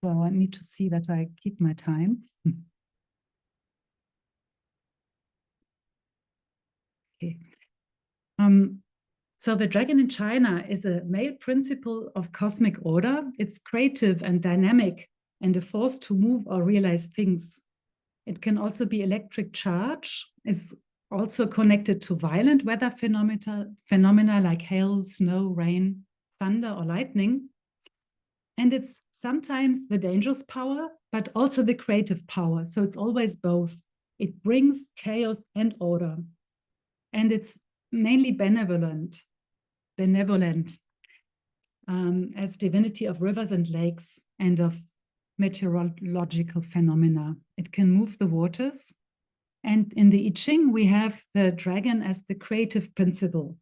So I need to see that I keep my time. Okay. So the dragon in China is a male principle of cosmic order. It's creative and dynamic and a force to move or realize things. It can also be electric charge, is also connected to violent weather phenomena like hail, snow, rain, thunder, or lightning. And it's sometimes the dangerous power, but also the creative power. So it's always both. It brings chaos and order. And it's mainly benevolent as divinity of rivers and lakes and of meteorological phenomena. It can move the waters. And in the I Ching, we have the dragon as the creative principle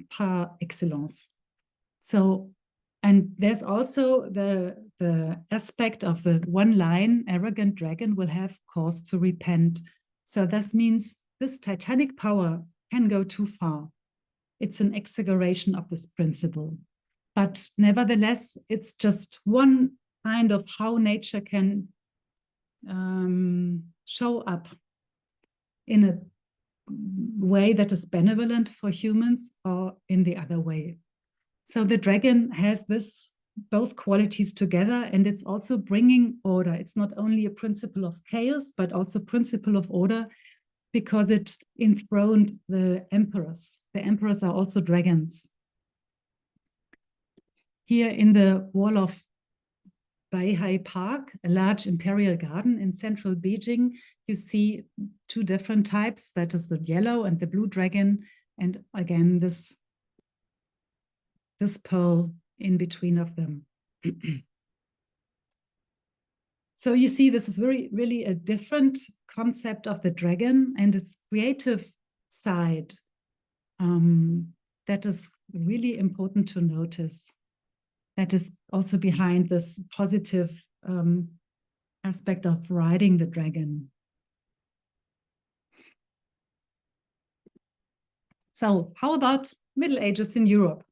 par excellence. So, and there's also the aspect of the one line, arrogant dragon will have cause to repent. So this means this titanic power can go too far. It's an exaggeration of this principle. But nevertheless, it's just one kind of how nature can show up in a way that is benevolent for humans or in the other way. So the dragon has both qualities together, and it's also bringing order. It's not only a principle of chaos, but also principle of order, because it enthroned the emperors. The emperors are also dragons. Here in the wall of Beihai Park, a large imperial garden in central Beijing, you see two different types. That is the yellow and the blue dragon. And again, this pearl in between of them. So you see, this is really a different concept of the dragon and its creative side that is really important to notice. That is also behind this positive aspect of riding the dragon. So how about Middle Ages in Europe.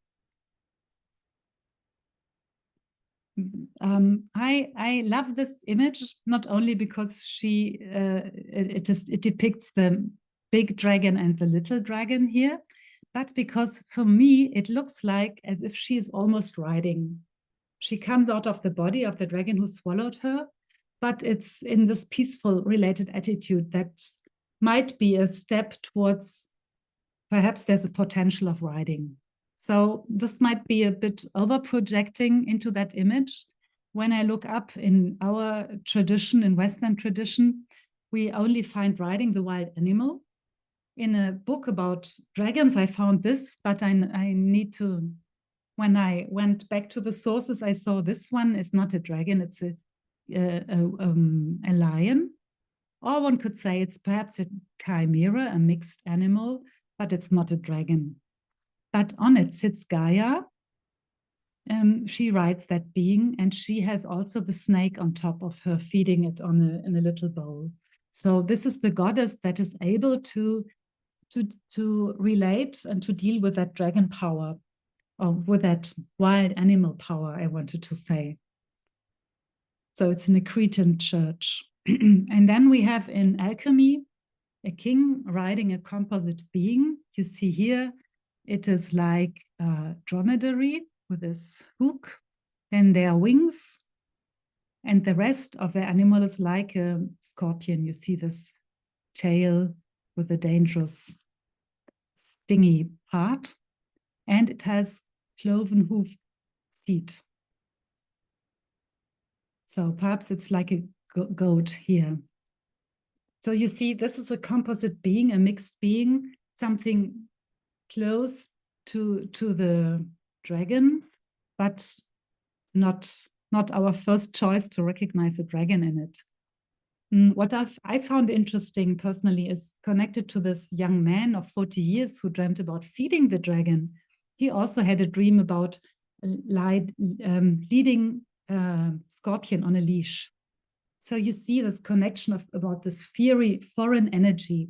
I love this image not only because it depicts the big dragon and the little dragon here, but because for me it looks like as if she is almost riding. She comes out of the body of the dragon who swallowed her, but it's in this peaceful, related attitude that might be a step towards perhaps there's a potential of riding. So this might be a bit over projecting into that image. When I look up in our tradition, in Western tradition, we only find riding the wild animal. In a book about dragons, I found this, but I need to, when I went back to the sources, I saw this one is not a dragon, it's a lion. Or one could say it's perhaps a chimera, a mixed animal, but it's not a dragon. But on it sits Gaia. She rides that being, and she has also the snake on top of her, feeding it in a little bowl. So this is the goddess that is able to relate and to deal with that dragon power, or with that wild animal power, I wanted to say. So it's in a Cretan church. And then we have in alchemy a king riding a composite being. You see here, it is like a dromedary with this hook, and their wings, and the rest of the animal is like a scorpion. You see this tail with a dangerous stingy part, and it has cloven hoof feet. So perhaps it's like a goat here. So you see, this is a composite being, a mixed being, something close to the dragon, but not our first choice to recognize a dragon in it. What I found interesting personally is connected to this young man of 40 years who dreamt about feeding the dragon. He also had a dream about leading a scorpion on a leash. So you see this connection about this fiery foreign energy,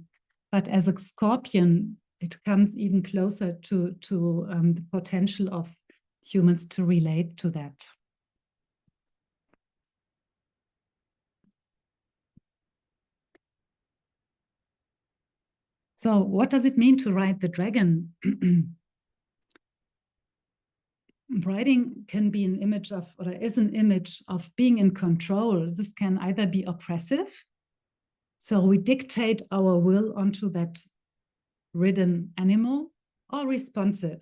but as a scorpion, it comes even closer to the potential of humans to relate to that. So what does it mean to ride the dragon? Riding can be an image of, or is an image of being in control. This can either be oppressive, so we dictate our will onto that ridden animal, or responsive.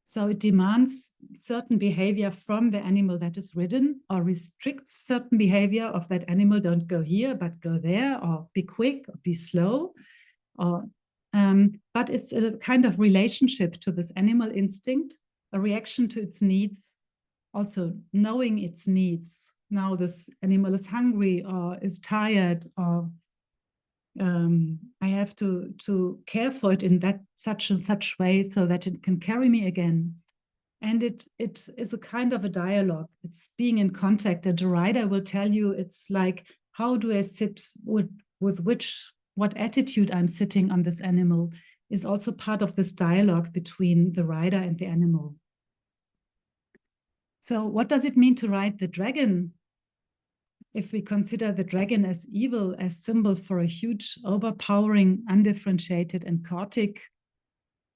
So it demands certain behavior from the animal that is ridden, or restricts certain behavior of that animal. Don't go here, but go there, or be quick, or be slow. But it's a kind of relationship to this animal instinct, a reaction to its needs, also knowing its needs. Now this animal is hungry or is tired, or I have to care for it in that such way so that it can carry me again. And it is a kind of a dialogue. It's being in contact. And the rider will tell you, it's like, how do I sit with what attitude I'm sitting on this animal is also part of this dialogue between the rider and the animal. So what does it mean to ride the dragon? If we consider the dragon as evil, as symbol for a huge, overpowering, undifferentiated, and chaotic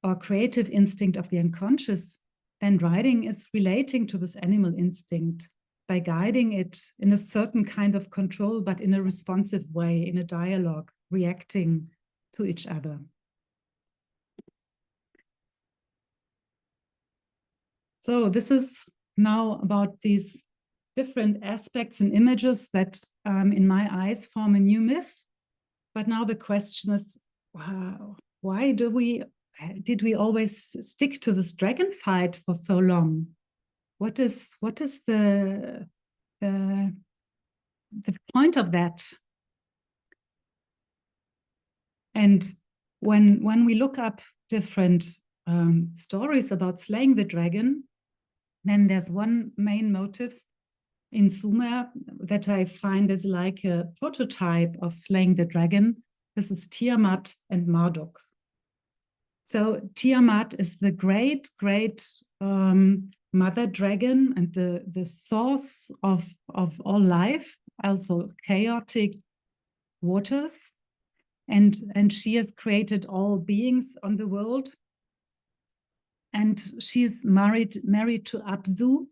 or creative instinct of the unconscious, then riding is relating to this animal instinct by guiding it in a certain kind of control, but in a responsive way, in a dialogue, reacting to each other. So this is now about these different aspects and images that in my eyes form a new myth. But now the question is, why did we always stick to this dragon fight for so long? What is the point of that? And when we look up different stories about slaying the dragon, then there's one main motive in Sumer that I find is like a prototype of slaying the dragon. This is Tiamat and Marduk. So Tiamat is the great, great mother dragon and the source of all life, also chaotic waters. And she has created all beings on the world. And she's married to Abzu,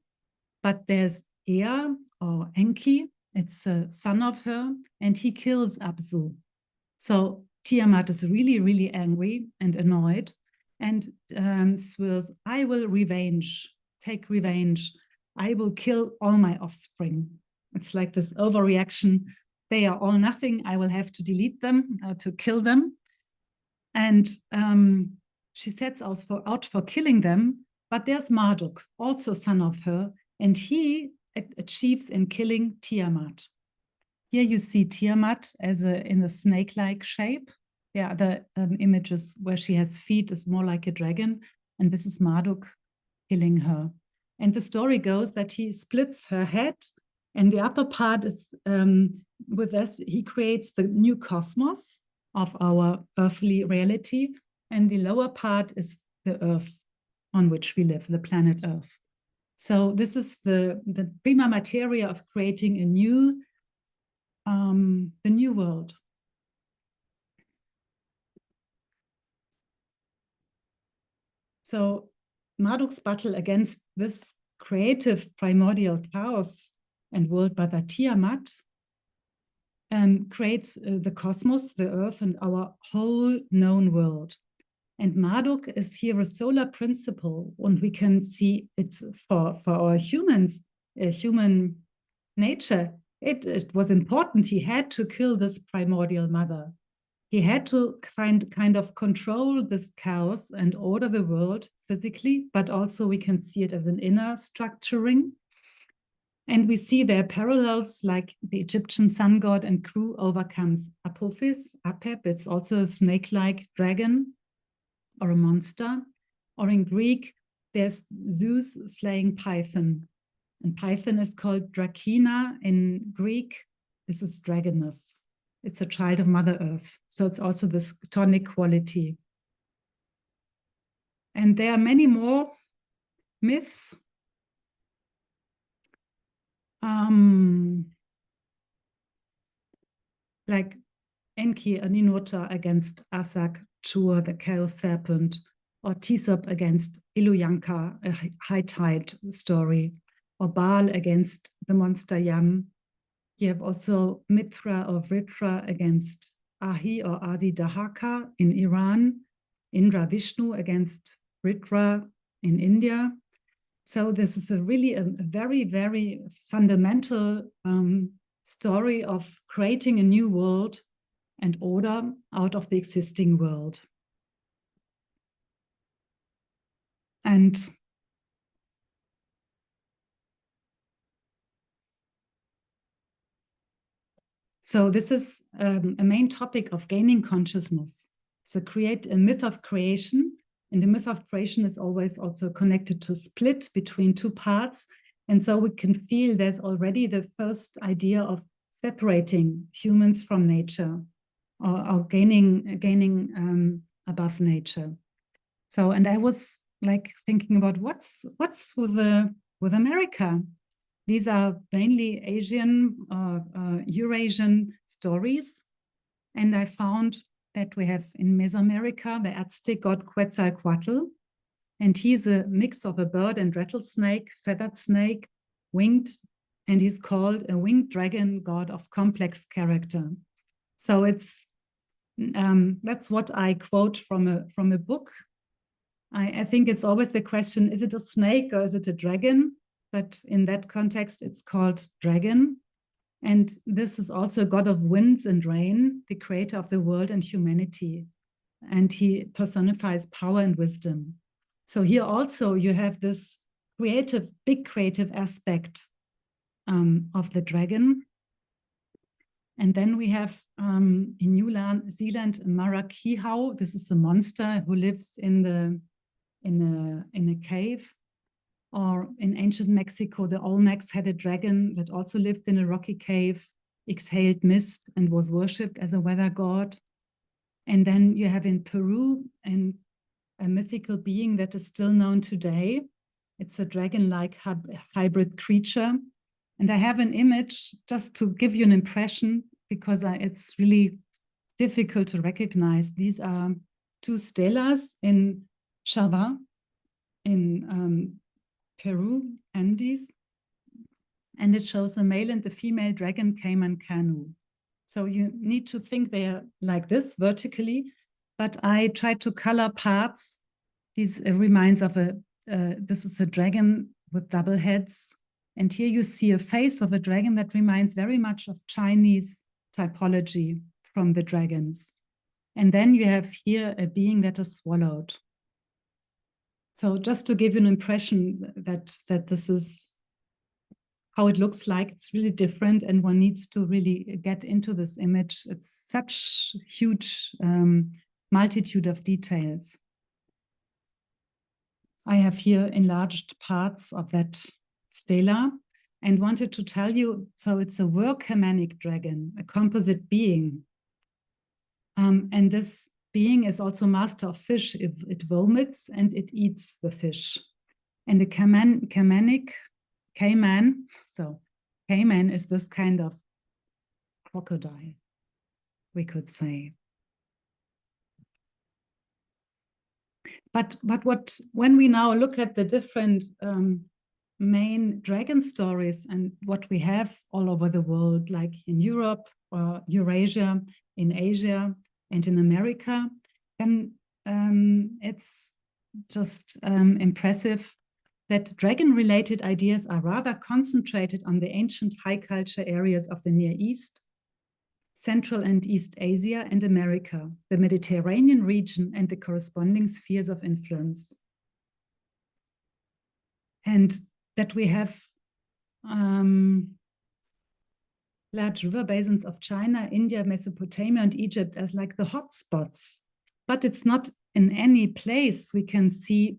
but there's Ea or Enki, it's a son of her, and he kills Abzu. So Tiamat is really, really angry and annoyed and swears, I will take revenge. I will kill all my offspring. It's like this overreaction. They are all nothing. I will have to delete them, to kill them. And she sets out for killing them. But there's Marduk, also son of her, and he achieves in killing Tiamat. Here you see Tiamat in a snake-like shape. The other images where she has feet is more like a dragon, and this is Marduk killing her. And the story goes that he splits her head, and the upper part is with us. He creates the new cosmos of our earthly reality, and the lower part is the earth on which we live, the planet Earth. So this is the prima materia of creating a new the new world. So Marduk's battle against this creative primordial chaos and world mother Tiamat creates the cosmos, the earth, and our whole known world. And Marduk is here a solar principle, and we can see it for our humans, human nature. It was important. He had to kill this primordial mother. He had to kind of control this chaos and order the world physically, but also we can see it as an inner structuring. And we see there parallels, like the Egyptian sun god and crew overcomes Apophis, Apep. It's also a snake-like dragon or a monster. Or in Greek, there's Zeus slaying Python. And Python is called Drakina in Greek. This is dragoness. It's a child of Mother Earth. So it's also this tonic quality. And there are many more myths. Like Enki, Ninurta against Asak, Chur, the chaos serpent, or Aesop against Iluyanka, a high tide story, or Baal against the monster Yam. You have also Mithra or Vritra against Ahi or Adi Dahaka in Iran, Indra Vishnu against Vritra in India. So this is really a very, very fundamental story of creating a new world and order out of the existing world. And so this is a main topic of gaining consciousness. So create a myth of creation. And the myth of creation is always also connected to split between two parts. And so we can feel there's already the first idea of separating humans from nature or gaining above nature. So, and I was like thinking about what's with America. These are mainly Asian, Eurasian stories. And I found that we have in Mesoamerica, the Aztec god Quetzalcoatl. And he's a mix of a bird and rattlesnake, feathered snake, winged, and he's called a winged dragon god of complex character. So it's that's what I quote from a book. I think it's always the question, is it a snake or is it a dragon? But in that context, it's called dragon. And this is also a god of winds and rain, the creator of the world and humanity. And he personifies power and wisdom. So here also you have this big creative aspect of the dragon. And then we have in New Zealand, Marakihau. This is a monster who lives in a cave. Or in ancient Mexico, the Olmecs had a dragon that also lived in a rocky cave, exhaled mist, and was worshipped as a weather god. And then you have in Peru, and a mythical being that is still known today. It's a dragon-like hybrid creature. And I have an image just to give you an impression, because it's really difficult to recognize. These are two stelas in Chava, in Peru, Andes. And it shows the male and the female dragon caiman canoe. So you need to think they are like this vertically, but I tried to color parts. This reminds of this is a dragon with double heads. And here you see a face of a dragon that reminds very much of Chinese typology from the dragons. And then you have here a being that is swallowed. So just to give you an impression that this is how it looks like, it's really different, and one needs to really get into this image. It's such huge multitude of details. I have here enlarged parts of that stela and wanted to tell you, so it's a work-Hamanic dragon, a composite being. And this being is also master of fish. It vomits and it eats the fish. And the caiman, so caiman is this kind of crocodile, we could say. But when we now look at the different main dragon stories and what we have all over the world, like in Europe or Eurasia, in Asia and in America, then it's just impressive that dragon-related ideas are rather concentrated on the ancient high culture areas of the Near East, Central and East Asia, and America, the Mediterranean region, and the corresponding spheres of influence. And that we have large river basins of China, India, Mesopotamia, and Egypt as like the hotspots. But it's not in any place we can see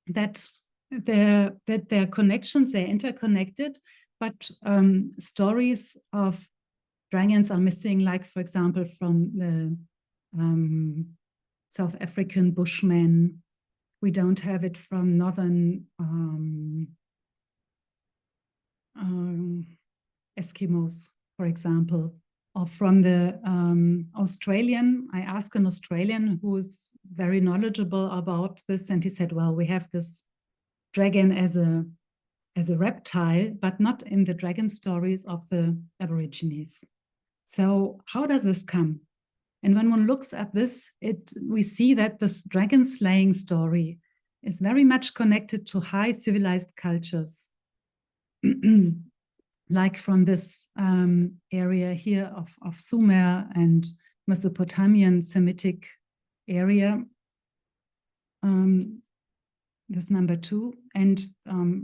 that their connections, they're interconnected, but stories of dragons are missing, like, for example, from the South African Bushmen. We don't have it from northern Eskimos, for example, or from the Australian. I asked an Australian who is very knowledgeable about this, and he said, well, we have this dragon as a reptile, but not in the dragon stories of the Aborigines. So how does this come? And when one looks at this, we see that this dragon slaying story is very much connected to high civilized cultures. Like from this area here of Sumer and Mesopotamian Semitic area. This number 2. And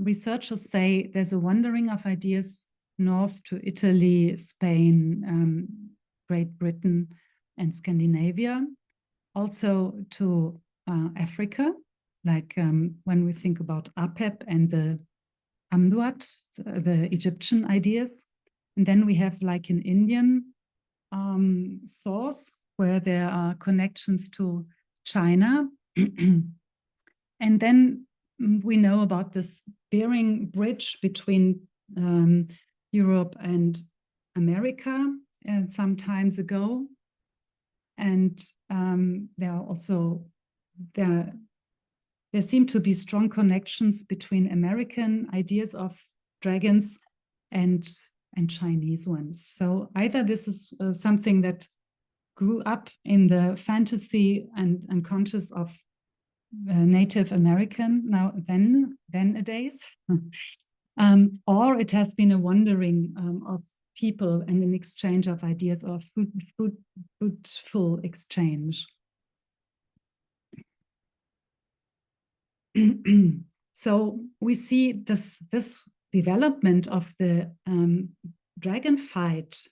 researchers say there's a wandering of ideas north to Italy, Spain, Great Britain, and Scandinavia. Also to Africa, like when we think about Apep and the Amduat, the Egyptian ideas. And then we have like an Indian source where there are connections to China. And then we know about this Bering Bridge between Europe and America some times ago. And there are also, there seem to be strong connections between American ideas of dragons and Chinese ones. So either this is something that grew up in the fantasy and unconscious of Native American nowadays, or it has been a wandering of people and an exchange of ideas, or fruitful exchange. So we see this development of the dragon fight,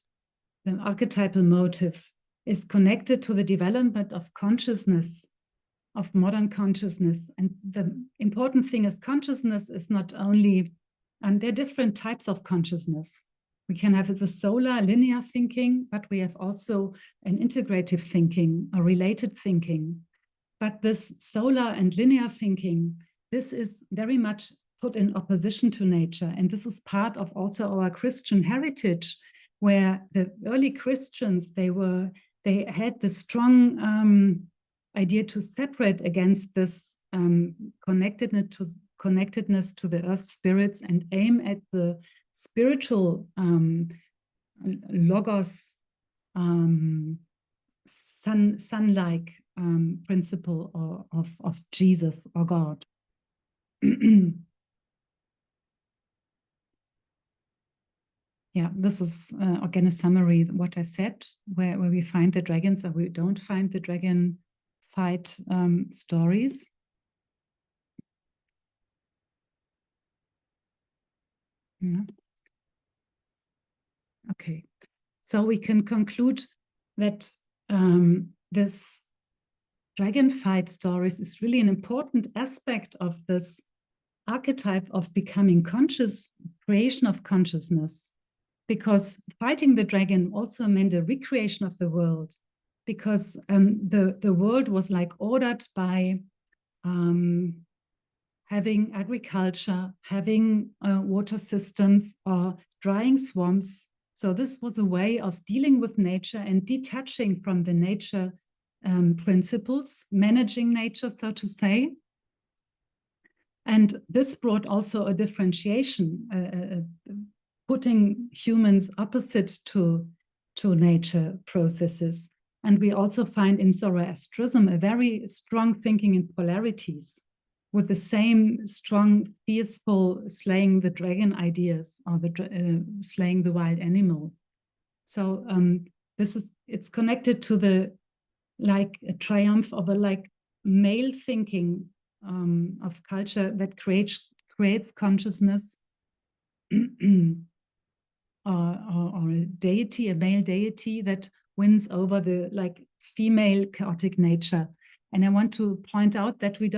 the archetypal motive, is connected to the development of consciousness, of modern consciousness. And the important thing is consciousness is not only, there are different types of consciousness. We can have the solar linear thinking, but we have also an integrative thinking, a related thinking. But this solar and linear thinking, this is very much put in opposition to nature. And this is part of also our Christian heritage, where the early Christians, they had the strong idea to separate against this connectedness to the earth spirits and aim at the spiritual logos, sun-like principle of Jesus or God. Yeah, this is again a summary of what I said, where we find the dragons or we don't find the dragon fight stories. Yeah. Okay, so we can conclude that this dragon fight stories is really an important aspect of this archetype of becoming conscious, creation of consciousness, because fighting the dragon also meant a recreation of the world, because the world was like ordered by having agriculture, having water systems, or drying swamps. So this was a way of dealing with nature and detaching from the nature principles, managing nature, so to say. And this brought also a differentiation, putting humans opposite to nature processes. And we also find in Zoroastrianism a very strong thinking in polarities, with the same strong, fearful slaying the dragon ideas, or the slaying the wild animal. So it's connected to the like a triumph of a like male thinking of culture that creates consciousness, or a deity, a male deity that wins over the like female chaotic nature. And I want to point out that we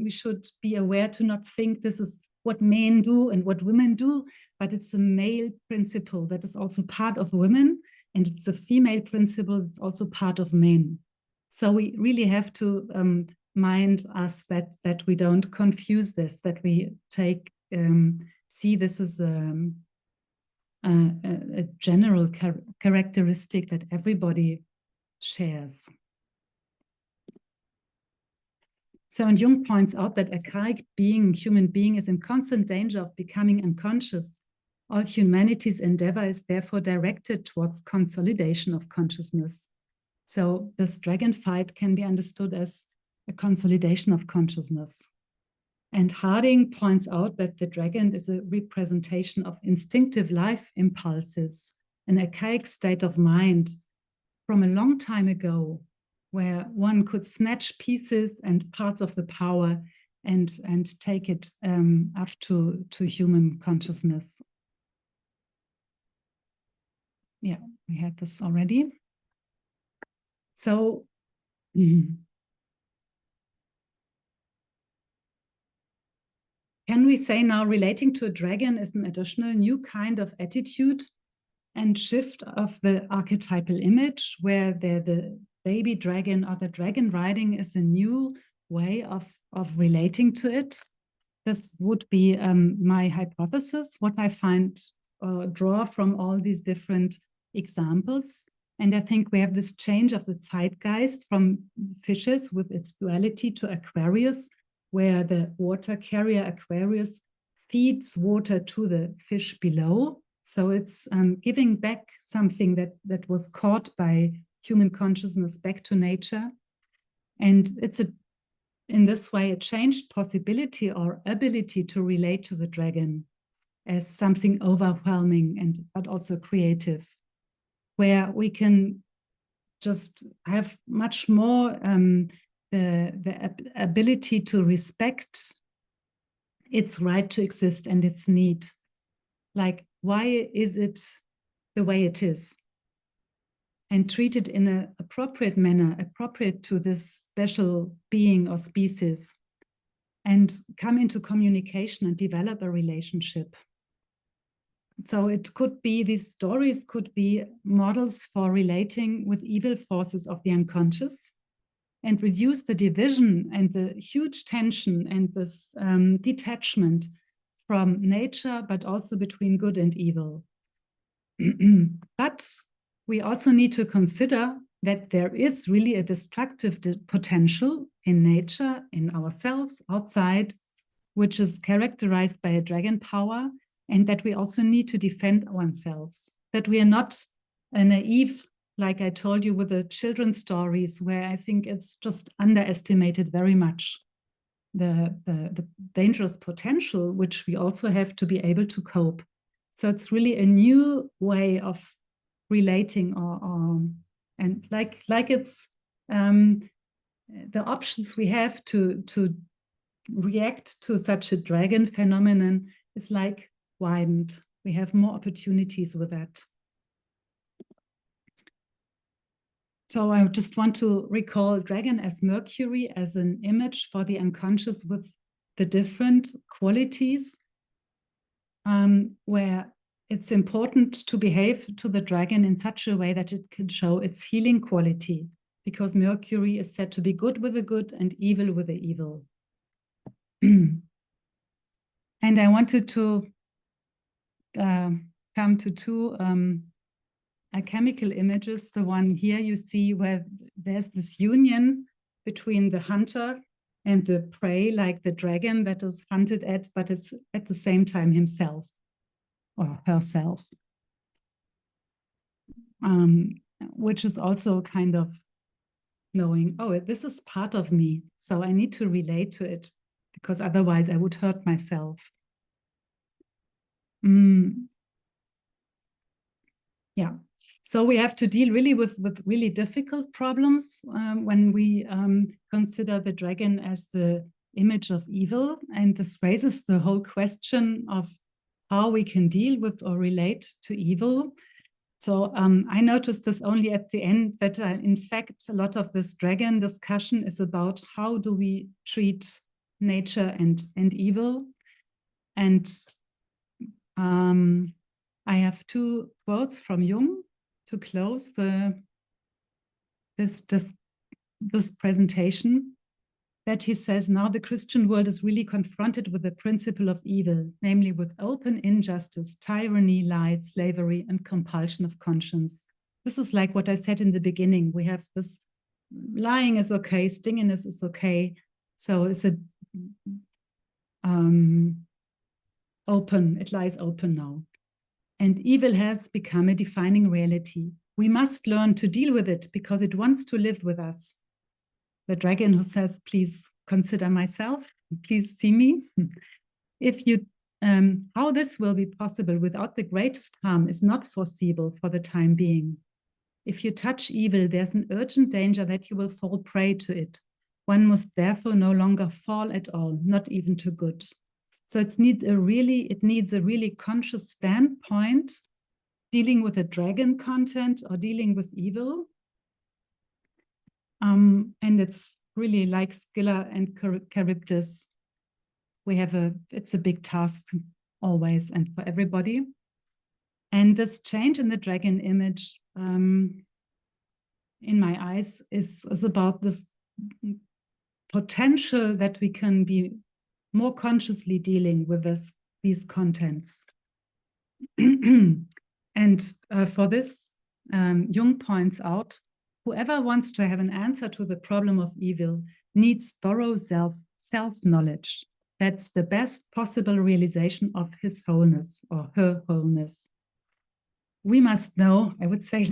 should be aware to not think this is what men do and what women do, but it's a male principle that is also part of women, and it's a female principle that's also part of men. So we really have to mind us that we don't confuse this, that we see this as a general characteristic that everybody shares. So, and Jung points out that archaic human being is in constant danger of becoming unconscious. All humanity's endeavor is therefore directed towards consolidation of consciousness. So this dragon fight can be understood as a consolidation of consciousness. And Harding points out that the dragon is a representation of instinctive life impulses, an archaic state of mind from a long time ago, where one could snatch pieces and parts of the power and take it up to human consciousness. Yeah, we had this already. So, can we say now relating to a dragon is an additional new kind of attitude and shift of the archetypal image, where the baby dragon or the dragon riding is a new way of relating to it? This would be my hypothesis, what I find draw from all these different examples. And I think we have this change of the zeitgeist from fishes with its duality to Aquarius, where the water carrier Aquarius feeds water to the fish below. So it's giving back something that was caught by human consciousness back to nature. And it's in this way a changed possibility or ability to relate to the dragon as something overwhelming but also creative, where we can just have much more the ability to respect its right to exist and its need. Like, why is it the way it is? And treat it in an appropriate manner, appropriate to this special being or species, and come into communication and develop a relationship. So it could be, these stories could be models for relating with evil forces of the unconscious, and reduce the division and the huge tension and this detachment from nature, but also between good and evil. But we also need to consider that there is really a destructive potential in nature, in ourselves, outside, which is characterized by a dragon power, and that we also need to defend ourselves, that we are not naive, like I told you with the children's stories, where I think it's just underestimated very much the dangerous potential, which we also have to be able to cope. So it's really a new way of relating, and like it's the options we have to react to such a dragon phenomenon is like widened. We have more opportunities with that. So I just want to recall dragon as Mercury, as an image for the unconscious with the different qualities, where it's important to behave to the dragon in such a way that it can show its healing quality, because Mercury is said to be good with the good and evil with the evil. And I wanted to come to two alchemical images. The one here you see where there's this union between the hunter and the prey, like the dragon that is hunted at, but it's at the same time himself or herself, which is also kind of knowing, oh, this is part of me, so I need to relate to it, because otherwise I would hurt myself. Yeah, so we have to deal really with really difficult problems when we consider the dragon as the image of evil. And this raises the whole question of how we can deal with or relate to evil. So I noticed this only at the end, that in fact, a lot of this dragon discussion is about how do we treat nature and evil. And I have two quotes from Jung to close this presentation, that he says, now the Christian world is really confronted with the principle of evil, namely with open injustice, tyranny, lies, slavery, and compulsion of conscience. This is like what I said in the beginning. We have this lying is okay, stinginess is okay. So it's a open, it lies open now. And evil has become a defining reality. We must learn to deal with it because it wants to live with us. The dragon who says, please consider myself, please see me. If you, how this will be possible without the greatest harm is not foreseeable for the time being. If you touch evil, there's an urgent danger that you will fall prey to it. One must therefore no longer fall at all, not even to good. So it needs a really conscious standpoint, dealing with the dragon content or dealing with evil. And it's really like Scylla and Charybdis. It's a big task always and for everybody. And this change in the dragon image, in my eyes, is about this potential that we can be more consciously dealing with these contents. And for this, Jung points out, whoever wants to have an answer to the problem of evil needs thorough self-knowledge. That's the best possible realization of his wholeness or her wholeness. We must know, I would say,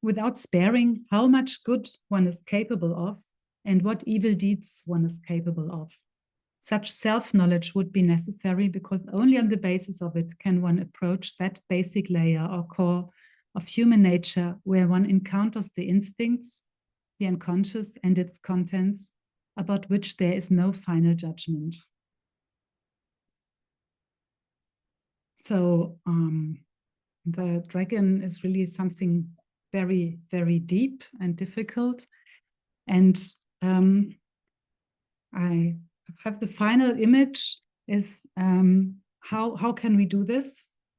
without sparing, how much good one is capable of and what evil deeds one is capable of. Such self-knowledge would be necessary because only on the basis of it can one approach that basic layer or core of human nature where one encounters the instincts, the unconscious and its contents, about which there is no final judgment. So the dragon is really something very, very deep and difficult. And I have the final image is how can we do this?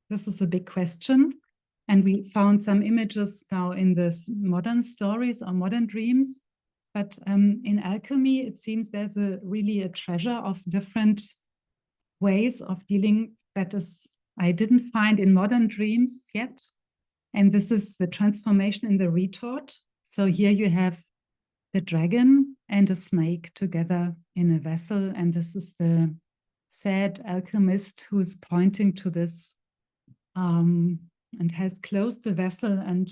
This is a big question. And we found some images now in this modern stories or modern dreams. But in alchemy, it seems there's really a treasure of different ways of dealing that is I didn't find in modern dreams yet. And this is the transformation in the retort. So here you have the dragon and a snake together in a vessel. And this is the sad alchemist who is pointing to this and has closed the vessel, and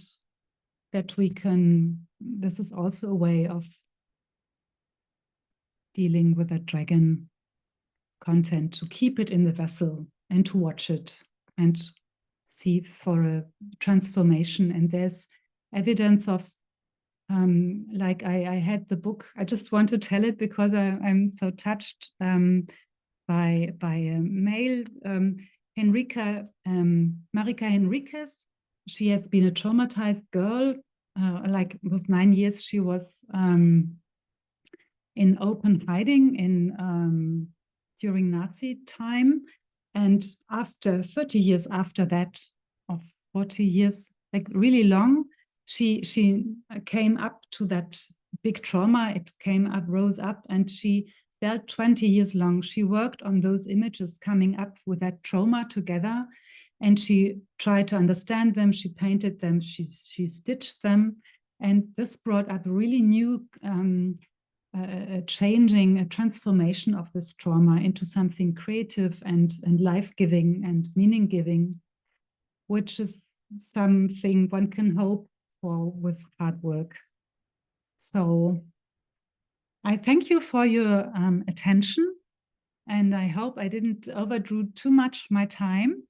that we can, this is also a way of dealing with a dragon content, to keep it in the vessel and to watch it and see for a transformation. And there's evidence of like I had the book, I just want to tell it because I'm so touched by a male, Marika Henriquez. She has been a traumatized girl. Like with 9 years, she was in open hiding in during Nazi time. And after 30 years after that, or 40 years, like really long, she came up to that big trauma. It came up, rose up, and she felt 20 years long. She worked on those images coming up with that trauma together, and she tried to understand them. She painted them, she stitched them, and this brought up a really new a transformation of this trauma into something creative and life-giving and meaning-giving, which is something one can hope for with hard work. So I thank you for your attention, and I hope I didn't overdo too much my time,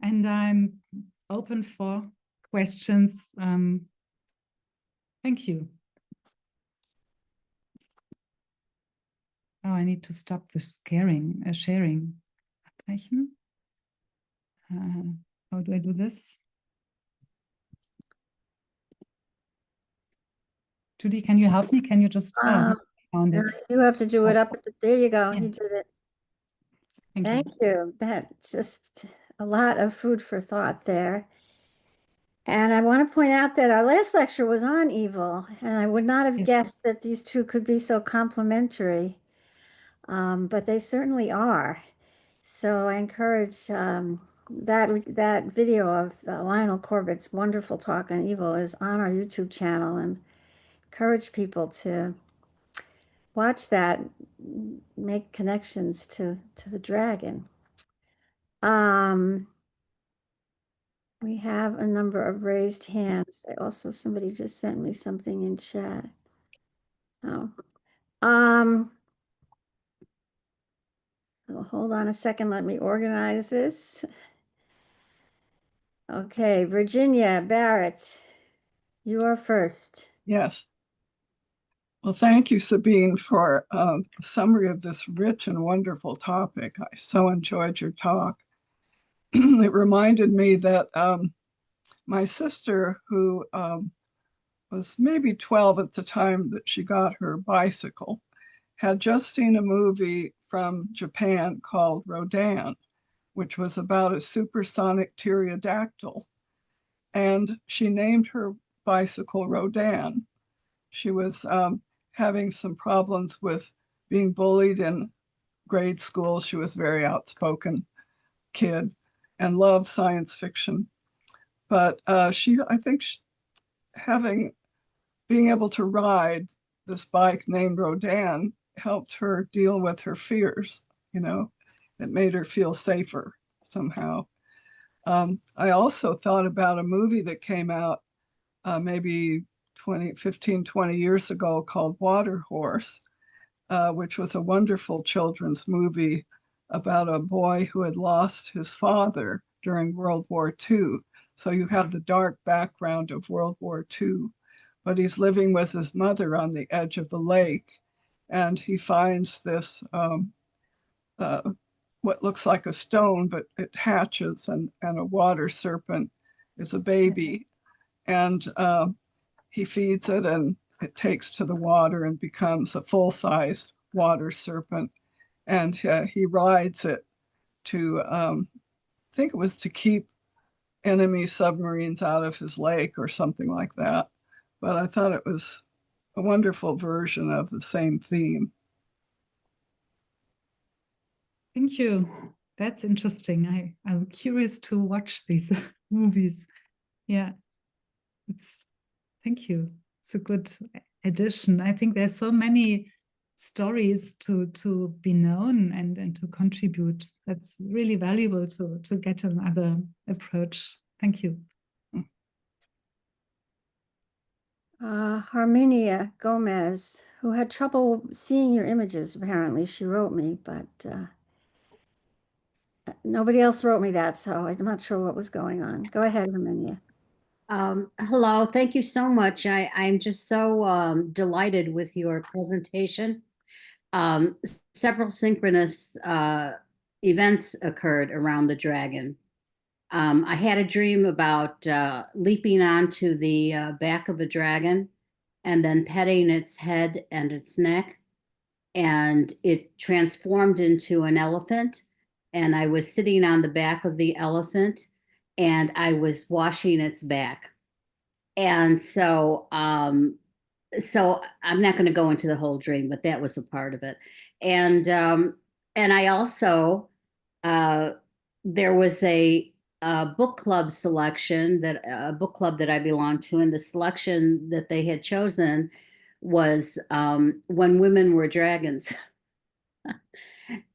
and I'm open for questions. Thank you. Oh, I need to stop the sharing. Abbrechen. How do I do this? Judy, can you help me? Can you just found it? You have to do it up. There you go. Yeah. You did it. Thank Thank you. That's just a lot of food for thought there. And I want to point out that our last lecture was on evil, and I would not have Yes. guessed that these two could be so complementary, but they certainly are. So I encourage that video of Lionel Corbett's wonderful talk on evil is on our YouTube channel, and encourage people to watch that, make connections to the dragon. We have a number of raised hands. Also, somebody just sent me something in chat. Oh, so hold on a second. Let me organize this. Okay, Virginia Barrett, you are first. Yes. Well, thank you, Sabine, for a summary of this rich and wonderful topic. I so enjoyed your talk. It reminded me that my sister, who was maybe 12 at the time that she got her bicycle, had just seen a movie from Japan called Rodan, which was about a supersonic pterodactyl. And she named her bicycle Rodan. She was having some problems with being bullied in grade school. She was a very outspoken kid and loved science fiction. But I think being able to ride this bike named Rodan helped her deal with her fears. It made her feel safer somehow. I also thought about a movie that came out maybe 15, 20 years ago called Water Horse, which was a wonderful children's movie about a boy who had lost his father during World War II. So you have the dark background of World War II, but he's living with his mother on the edge of the lake, and he finds this what looks like a stone, but it hatches, and a water serpent is a baby. And he feeds it, and it takes to the water and becomes a full-sized water serpent. And he rides it to, I think it was to keep enemy submarines out of his lake or something like that. But I thought it was a wonderful version of the same theme. Thank you. That's interesting. I'm curious to watch these movies. Yeah, thank you. It's a good addition. I think there's so many stories to be known and to contribute. That's really valuable to get another approach. Thank you. Herminia Gomez, who had trouble seeing your images, apparently. She wrote me, but nobody else wrote me that, so I'm not sure what was going on. Go ahead, Herminia. Hello, thank you so much. I'm just so delighted with your presentation. Several synchronous events occurred around the dragon. I had a dream about leaping onto the back of a dragon and then petting its head and its neck. And it transformed into an elephant. And I was sitting on the back of the elephant and I was washing its back. And so I'm not going to go into the whole dream, but that was a part of it. And I also, there was a book club selection, that a book club that I belonged to, and the selection that they had chosen was When Women Were Dragons.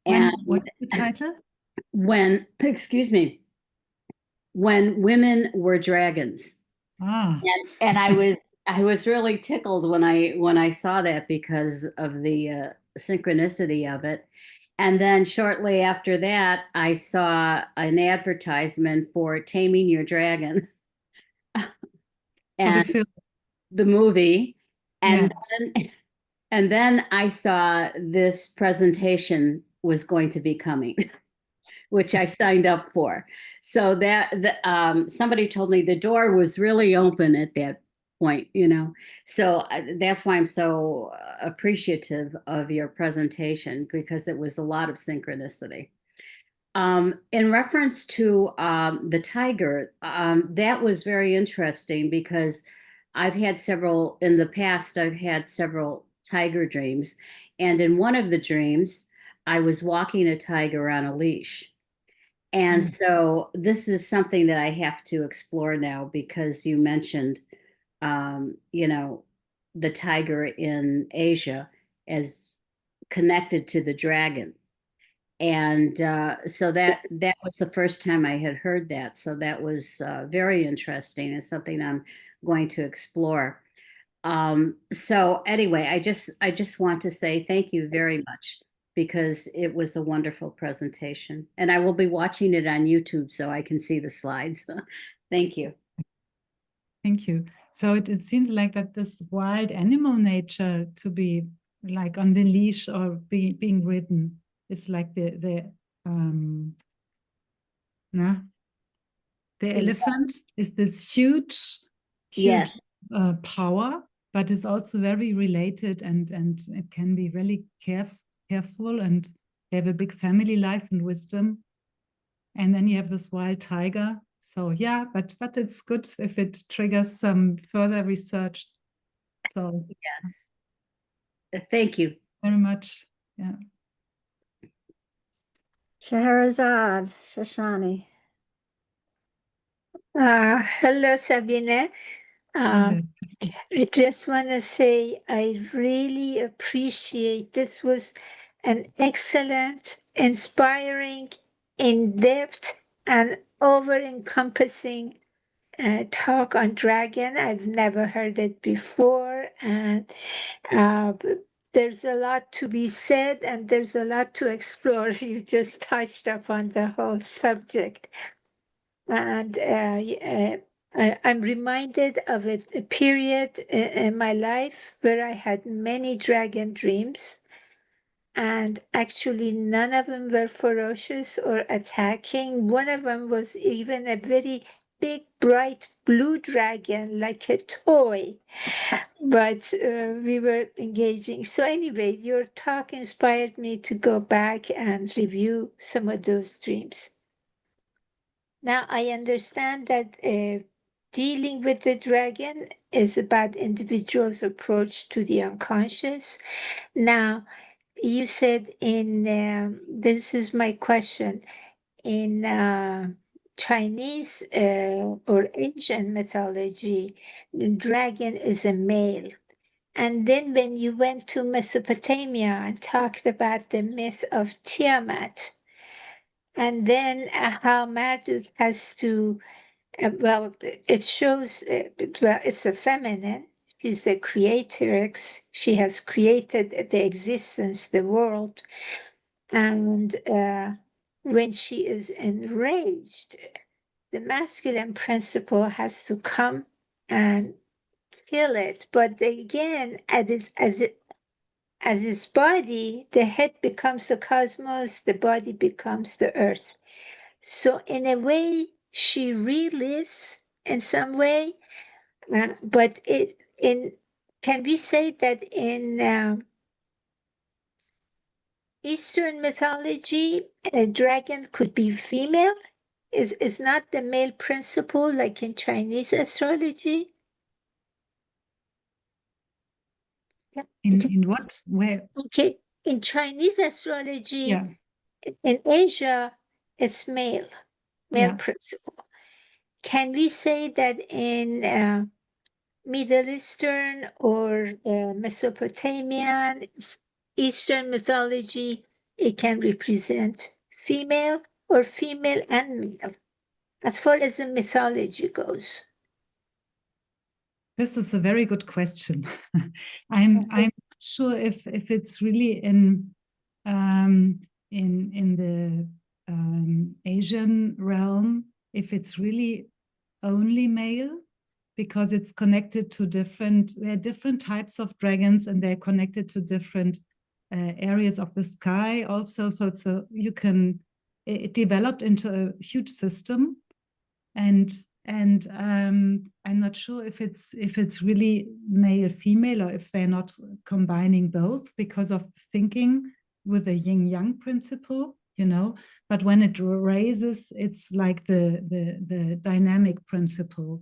And what's the title? Excuse me, When Women Were Dragons. And I was really tickled when I saw that because of the synchronicity of it. And then shortly after that, I saw an advertisement for Taming Your Dragon and the movie. And then I saw this presentation was going to be coming, which I signed up for. So somebody told me the door was really open at that point, you know. So that's why I'm so appreciative of your presentation, because it was a lot of synchronicity. In reference to the tiger, that was very interesting because in the past, I've had several tiger dreams. And in one of the dreams, I was walking a tiger on a leash. And so this is something that I have to explore now, because you mentioned, you know, the tiger in Asia as connected to the dragon. And so that was the first time I had heard that. So that was very interesting, and something I'm going to explore. So anyway, I just want to say thank you very much, because it was a wonderful presentation, and I will be watching it on YouTube so I can see the slides. Thank you. Thank you. So it seems like that this wild animal nature, to be like on the leash or being ridden, is like the elephant is this huge Yes. power, but is also very related, and it can be really careful, and they have a big family life and wisdom. And then you have this wild tiger. So yeah, but it's good if it triggers some further research. So yes, thank you very much. Yeah. Scheherazade, Shoshani. Hello, Sabine. I just want to say I really appreciate this. Was an excellent, inspiring, in-depth, and over-encompassing talk on dragon. I've never heard it before, and there's a lot to be said, and there's a lot to explore. You just touched upon the whole subject. And I'm reminded of a period in my life where I had many dragon dreams, and actually none of them were ferocious or attacking. One of them was even a very big, bright blue dragon, like a toy, but we were engaging. So anyway, your talk inspired me to go back and review some of those dreams. Now, I understand that dealing with the dragon is about individuals' approach to the unconscious. Now, you said this is my question, in Chinese or Asian mythology, the dragon is a male. And then when you went to Mesopotamia and talked about the myth of Tiamat, and then how Marduk has to, well, it shows, well, it's a feminine. She's the creatrix. She has created the existence, the world. And when she is enraged, the masculine principle has to come and kill it. But again, as its body, the head becomes the cosmos, the body becomes the earth. So in a way, she relives in some way, but can we say that in Eastern mythology, a dragon could be female? Is not the male principle like in Chinese astrology? In what? Where? Okay, in Chinese astrology, Yeah. in Asia, it's male Yeah. principle. Can we say that in Middle Eastern or Mesopotamian, Eastern mythology, it can represent female or female and male, as far as the mythology goes? This is a very good question. I'm not sure if it's really in the Asian realm, if it's really only male, because it's connected to there are different types of dragons, and they're connected to different areas of the sky also. So it developed into a huge system, and I'm not sure if it's really male female, or if they're not combining both because of thinking with the yin yang principle, but when it raises, it's like the dynamic principle.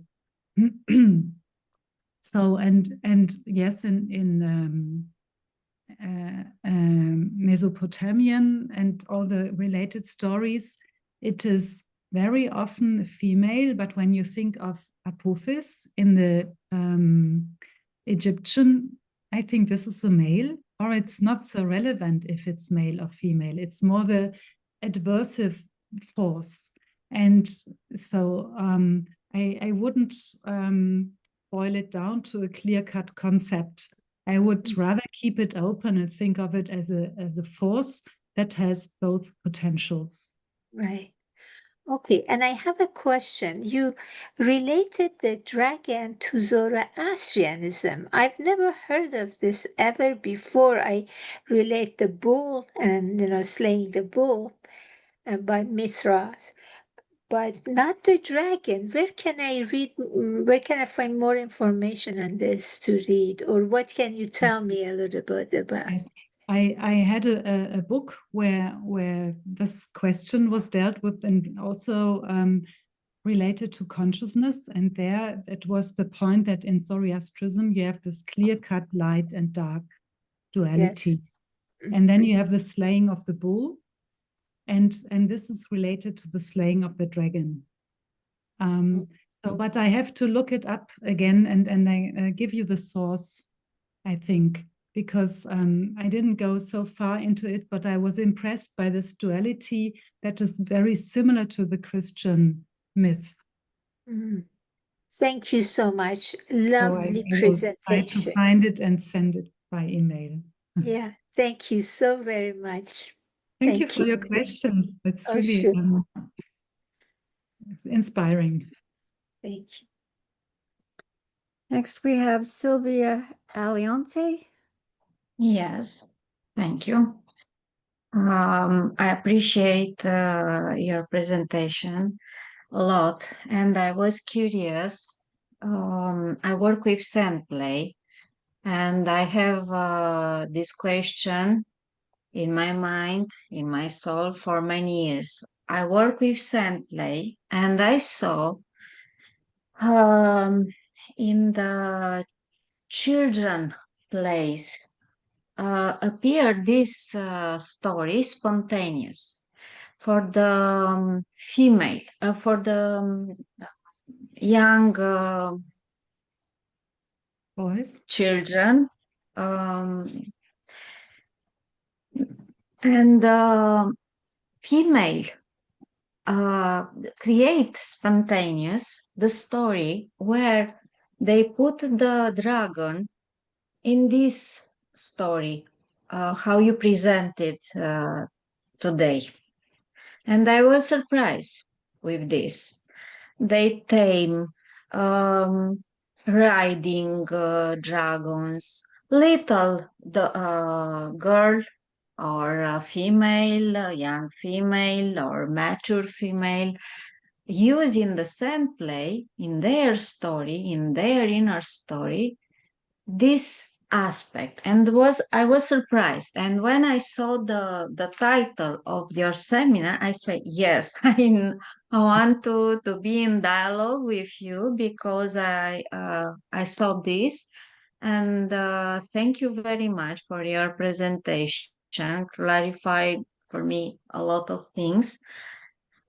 So and yes, in Mesopotamian and all the related stories, it is very often a female, but when you think of Apophis in the Egyptian, I think this is a male, or it's not so relevant if it's male or female. It's more the adversive force. And so I wouldn't boil it down to a clear-cut concept. I would rather keep it open and think of it as a force that has both potentials. Right. Okay, and I have a question. You related the dragon to Zoroastrianism. I've never heard of this ever before. I relate the bull and slaying the bull by Mithras, but not the dragon. Where can I read? Where can I find more information on this to read, or what can you tell me a little bit about? Yes. I had a book where this question was dealt with, and also related to consciousness. And there it was the point that in Zoroastrianism you have this clear-cut light and dark duality. Yes. And then you have the slaying of the bull, and this is related to the slaying of the dragon. But I have to look it up again, and I give you the source, I think, because I didn't go so far into it, but I was impressed by this duality that is very similar to the Christian myth. Thank you so much. Lovely I will try to presentation. find it and send it by email. Yeah, thank you so very much. Thank you for your questions. It's really sure. inspiring. Thank you. Next, we have Sylvia Aliante. Yes, thank you. I appreciate your presentation a lot, and I was curious. I work with sand play, and I have this question in my mind, in my soul for many years. I work with sand play, and I saw in the children place appeared this story spontaneous for the female, for the young Boys. children, and the female create spontaneous the story where they put the dragon in this story, how you present it today. And I was surprised with this. They tame riding dragons, little girl or a female, a young female or mature female, using the same play in their story, in their inner story, this aspect. And I was surprised, and when I saw the title of your seminar, I said yes, I want to be in dialogue with you, because I saw this. And thank you very much for your presentation, clarify for me a lot of things.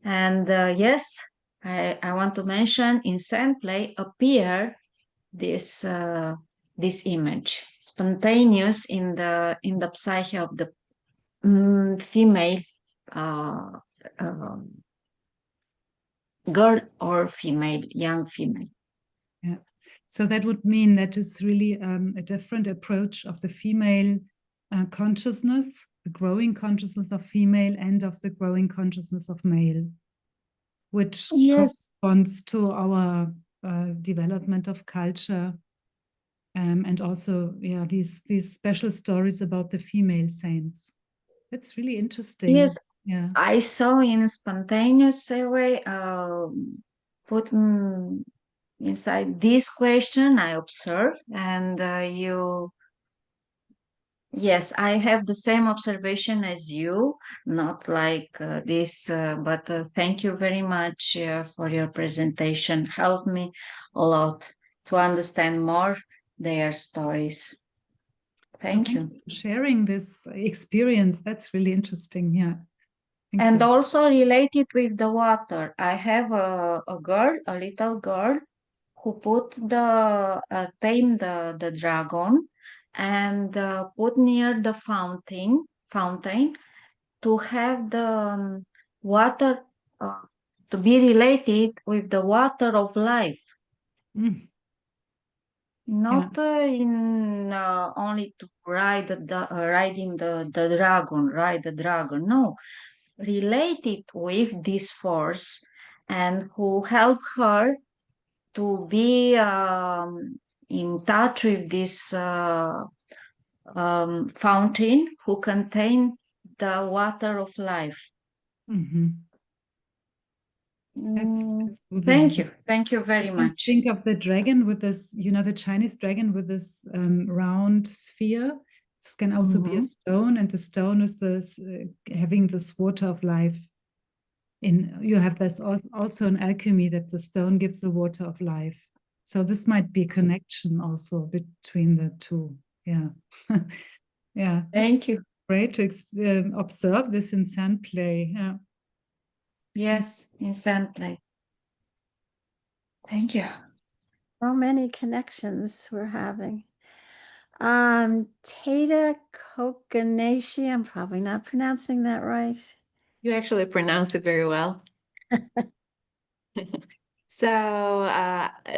And yes, I want to mention in Sand Play appear this this image, spontaneous in the psyche of the female uh, um, girl or female, young female. Yeah. So that would mean that it's really a different approach of the female consciousness, the growing consciousness of female and of the growing consciousness of male, which Yes. corresponds to our development of culture, and also, yeah, these special stories about the female saints. That's really interesting. Yes, Yeah. I saw in spontaneous way put inside this question I observed, and you. Yes, I have the same observation as you, not like this, but thank you very much for your presentation. Helped me a lot to understand more their stories. Thank you. For sharing this experience. That's really interesting. Yeah. And also related with the water, I have a girl, a little girl, who put tame the dragon and put near the fountain to have the water to be related with the water of life. Mm. Not in only to ride riding the dragon, ride the dragon. No, related with this force, and who help her to be in touch with this fountain who contain the water of life. Mm-hmm. That's Thank you very much. Think of the dragon with this, the Chinese dragon with this round sphere. This can also be a stone, and the stone is this having this water of life. You have this also in alchemy, that the stone gives the water of life. So this might be a connection also between the two. Yeah. Yeah. Thank you. Great to observe this in sand play. Yeah. Yes, in sand play. Thank you. So many connections we're having. Tata Kokanashi, I'm probably not pronouncing that right. You actually pronounce it very well. So,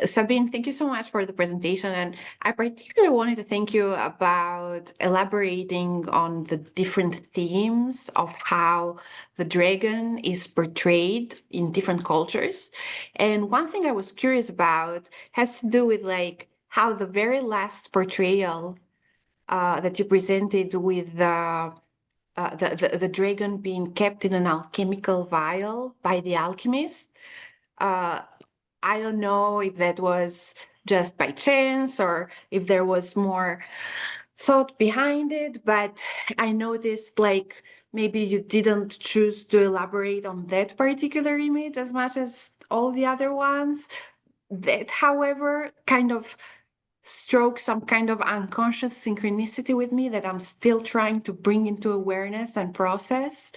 Sabine, thank you so much for the presentation. And I particularly wanted to thank you about elaborating on the different themes of how the dragon is portrayed in different cultures. And one thing I was curious about has to do with like how the very last portrayal that you presented with the dragon being kept in an alchemical vial by the alchemist. I don't know if that was just by chance or if there was more thought behind it, but I noticed like maybe you didn't choose to elaborate on that particular image as much as all the other ones. that, however, kind of strokes some kind of unconscious synchronicity with me that I'm still trying to bring into awareness and process.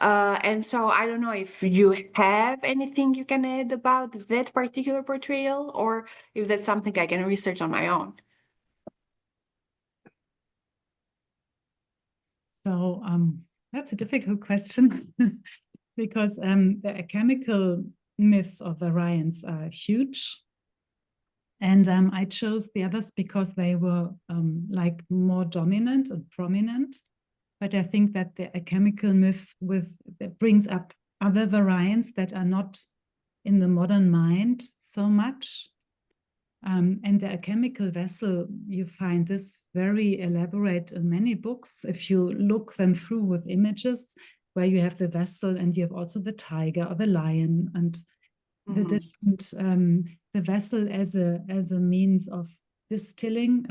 And so I don't know if you have anything you can add about that particular portrayal, or if that's something I can research on my own. So that's a difficult question because the alchemical myth of variants are huge. And I chose the others because they were like more dominant and prominent. But I think that the alchemical myth that brings up other variants that are not in the modern mind so much. And the alchemical vessel, you find this very elaborate in many books. If you look them through with images, where you have the vessel and you have also the tiger or the lion and the different the vessel as a means of distilling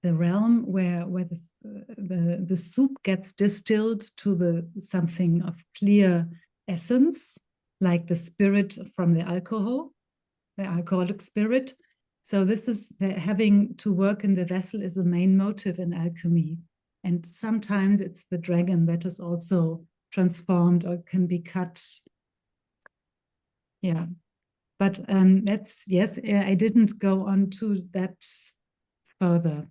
the realm where the soup gets distilled to the something of clear essence, like the spirit from the alcoholic spirit. So this is having to work in the vessel is the main motive in alchemy. And sometimes it's the dragon that is also transformed or can be cut. Yeah, but I didn't go on to that further.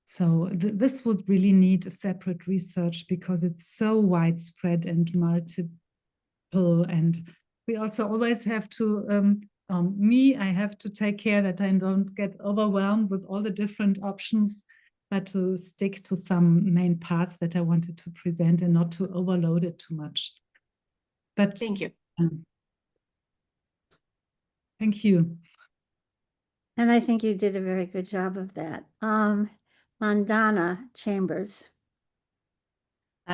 So this would really need a separate research because it's so widespread and multiple. And we also always have to, I have to take care that I don't get overwhelmed with all the different options, but to stick to some main parts that I wanted to present and not to overload it too much. But thank you. Thank you. And I think you did a very good job of that. Mandana Chambers.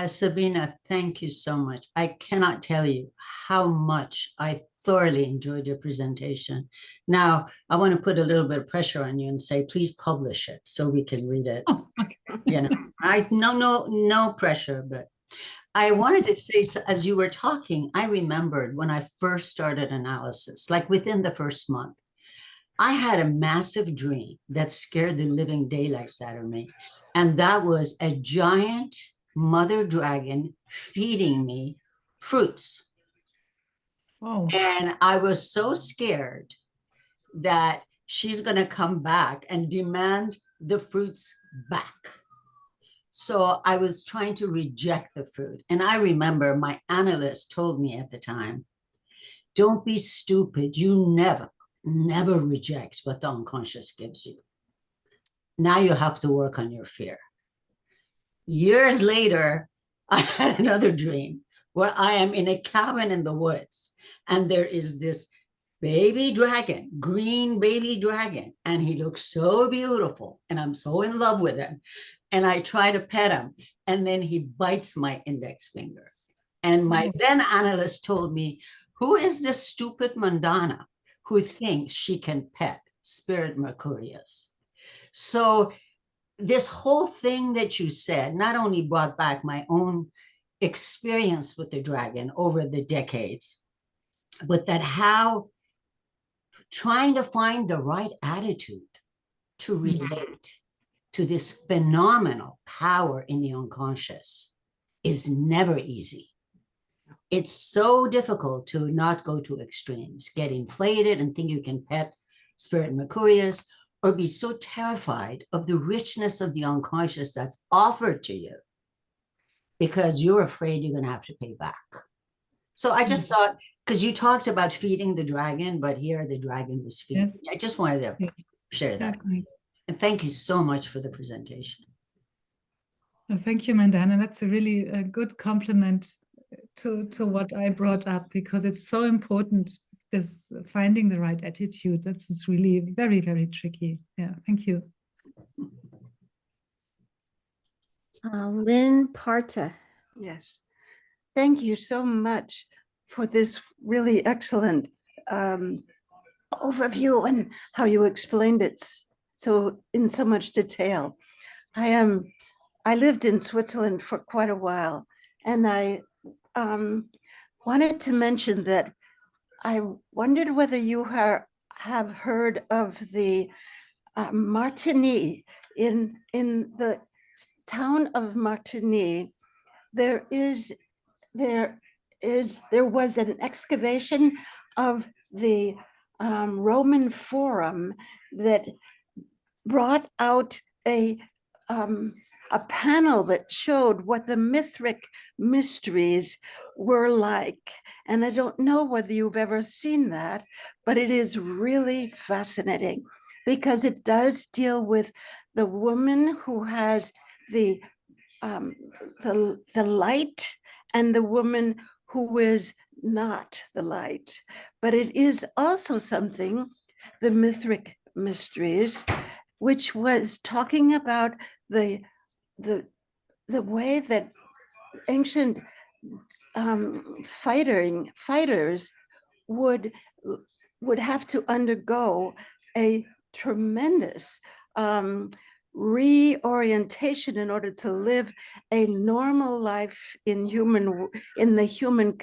Sabine, thank you so much. I cannot tell you how much I thoroughly enjoyed your presentation. Now, I want to put a little bit of pressure on you and say, please publish it so we can read it. Oh, okay. You know, no pressure, but I wanted to say, as you were talking, I remembered when I first started analysis, like within the first month, I had a massive dream that scared the living daylights out of me. And that was a giant mother dragon feeding me fruits. Oh. And I was so scared that she's going to come back and demand the fruits back. So I was trying to reject the fruit. And I remember my analyst told me at the time, don't be stupid. You never reject what the unconscious gives you. Now you have to work on your fear. Years later, I had another dream where I am in a cabin in the woods and there is this baby dragon, green baby dragon, and he looks so beautiful and I'm so in love with him. And I try to pet him and then he bites my index finger. And my then analyst told me, who is this stupid Mandana who thinks she can pet Spirit Mercurius? So this whole thing that you said not only brought back my own experience with the dragon over the decades, but that how trying to find the right attitude to relate to this phenomenal power in the unconscious is never easy. It's so difficult to not go to extremes, get inflated and think you can pet Spirit Mercurius, or be so terrified of the richness of the unconscious that's offered to you because you're afraid you're going to have to pay back. So I just thought, because you talked about feeding the dragon, but here the dragon was feeding. Yes. I just wanted to share that. And thank you so much for the presentation. Well, thank you, Mandana. That's a really good compliment to what I brought up, because it's so important, is finding the right attitude. That's really very, very tricky. Yeah, thank you. Lynn Parta. Yes, thank you so much for this really excellent overview and how you explained it so in so much detail. I lived in Switzerland for quite a while, and I wanted to mention that I wondered whether you have heard of the Martigny. In the town of Martigny, there was an excavation of the Roman Forum that brought out a panel that showed what the mythic mysteries were like. And I don't know whether you've ever seen that, but it is really fascinating because it does deal with the woman who has the light and the woman who is not the light. But it is also something, the mythic mysteries, which was talking about the way that ancient fighters would have to undergo a tremendous reorientation in order to live a normal life in the human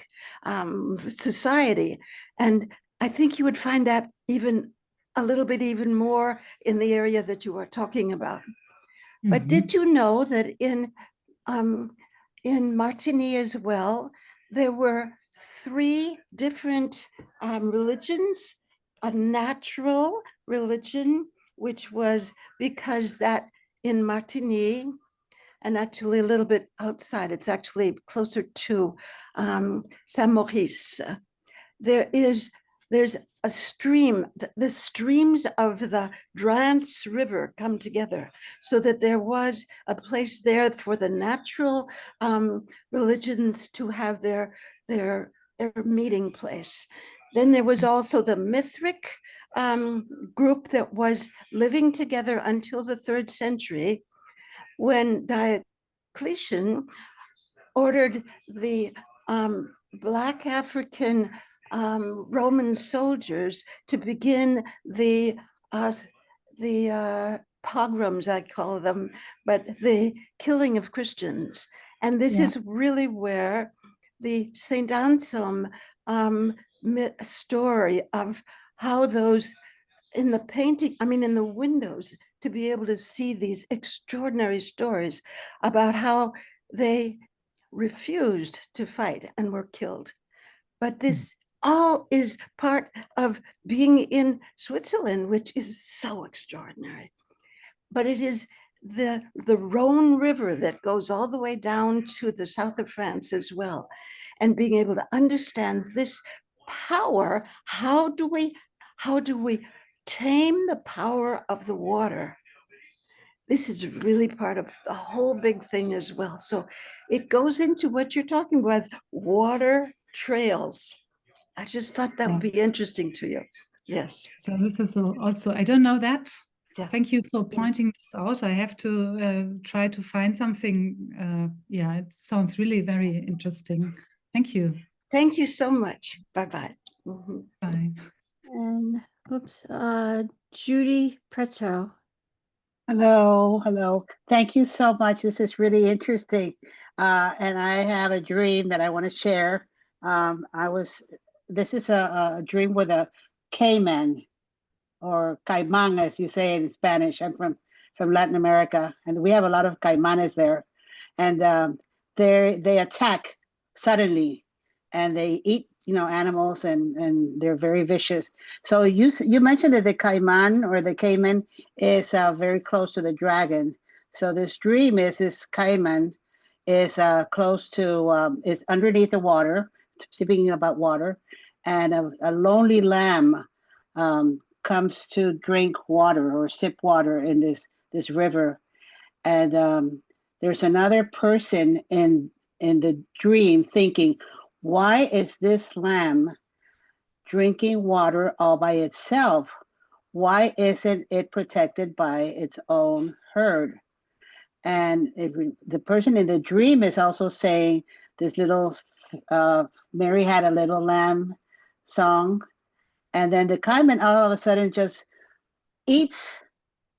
society. And I think you would find that even a little bit even more in the area that you are talking about. But did you know that in Martigny as well, there were 3 different religions? A natural religion, which was because that in Martigny, and actually a little bit outside, it's actually closer to Saint Maurice, there's a stream, the streams of the Drance River come together, so that there was a place there for the natural religions to have their meeting place. Then there was also the mythic group that was living together until the 3rd century, when Diocletian ordered the Black African Roman soldiers to begin the pogroms, I call them, but the killing of Christians. And this is really where the Saint Anselm story of how those in the painting, in the windows, to be able to see these extraordinary stories about how they refused to fight and were killed. But this all is part of being in Switzerland, which is so extraordinary. But it is the Rhone River that goes all the way down to the south of France as well. And being able to understand this power, how do we tame the power of the water? This is really part of the whole big thing as well. So it goes into what you're talking about, water trails. I just thought that would be interesting to you. Yes. So this is also, I don't know that. Yeah. Thank you for pointing this out. I have to try to find something. Yeah, it sounds really very interesting. Thank you. Thank you so much. Bye-bye. Bye. And Judy Pretto. Hello. Thank you so much. This is really interesting. And I have a dream that I want to share. This is a dream with a caiman, or caimán, as you say in Spanish. I'm from Latin America, and we have a lot of caimanes there. And they attack suddenly, and they eat animals, and they're very vicious. So you mentioned that the caiman or the caiman is very close to the dragon. So this dream is this caiman is close to is underneath the water, speaking about water, and a lonely lamb comes to drink water or sip water in this river. And there's another person in the dream thinking, why is this lamb drinking water all by itself? Why isn't it protected by its own herd? And the person in the dream is also saying this little, Mary had a little lamb song. And then the caiman all of a sudden just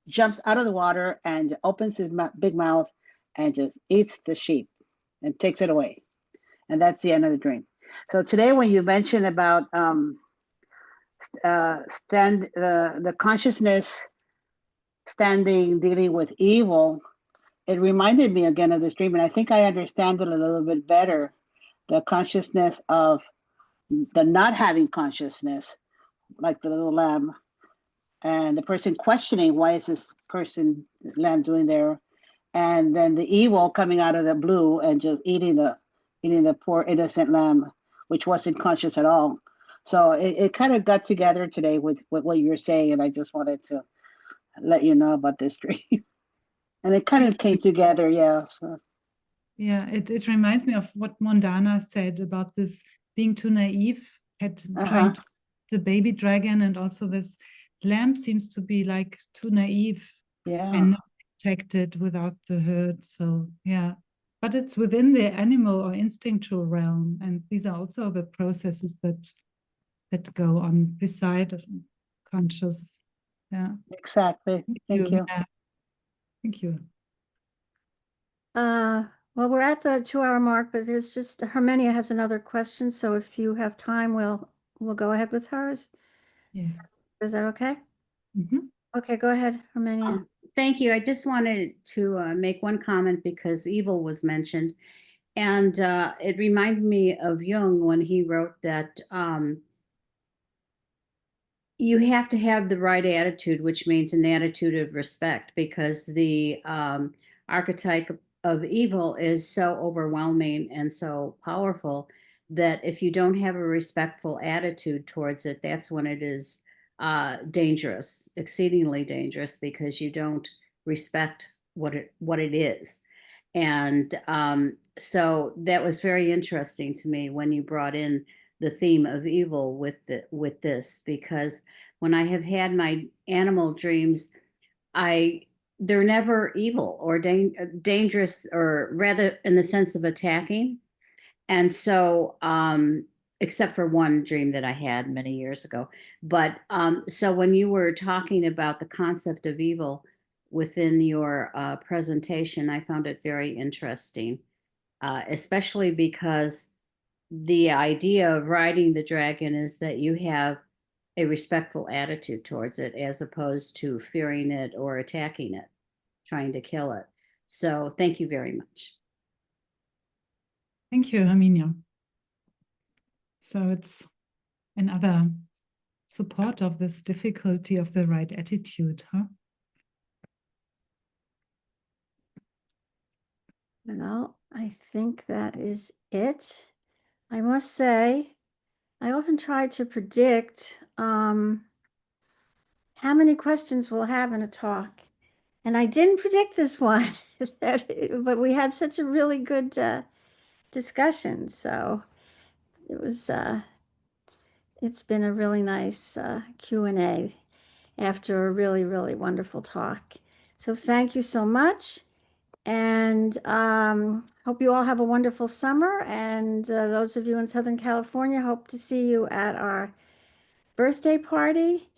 jumps out of the water and opens his big mouth and just eats the sheep and takes it away. And that's the end of the dream. So today, when you mentioned about the consciousness standing dealing with evil, it reminded me again of this dream, and I think I understand it a little bit better. The consciousness of the not having consciousness, like the little lamb, and the person questioning, why is this lamb doing there? And then the evil coming out of the blue and just eating the poor innocent lamb, which wasn't conscious at all. So it kind of got together today with what you were saying, and I just wanted to let you know about this dream. And it kind of came together, yeah. So. Yeah, it reminds me of what Mondana said about this being too naive, trying to the baby dragon, and also this lamb seems to be like too naive and not protected without the herd. So yeah, but it's within the animal or instinctual realm, and these are also the processes that go on beside conscious. Yeah, exactly. Thank you. Yeah. Thank you. Well, we're at the 2-hour mark, but there's just Herminia has another question. So if you have time, we'll go ahead with hers. Yes. Is that okay? Mm-hmm. Okay, go ahead, Herminia. Thank you. I just wanted to make one comment because evil was mentioned. And it reminded me of Jung when he wrote that you have to have the right attitude, which means an attitude of respect, because the archetype of evil is so overwhelming and so powerful that if you don't have a respectful attitude towards it, that's when it is dangerous, exceedingly dangerous, because you don't respect what it is. And so that was very interesting to me when you brought in the theme of evil with this, because when I have had my animal dreams, they're never evil or dangerous, or rather in the sense of attacking. And so except for one dream that I had many years ago. But so when you were talking about the concept of evil within your presentation, I found it very interesting, especially because the idea of riding the dragon is that you have a respectful attitude towards it, as opposed to fearing it or attacking it, trying to kill it. So thank you very much. Thank you, Herminia. So it's another support of this difficulty of the right attitude, huh? Well, I think that is it. I must say, I often try to predict how many questions we'll have in a talk. And I didn't predict this one, but we had such a really good discussion. So it was, it's been a really nice Q&A after a really, really wonderful talk. So thank you so much. And hope you all have a wonderful summer. And those of you in Southern California, hope to see you at our birthday party.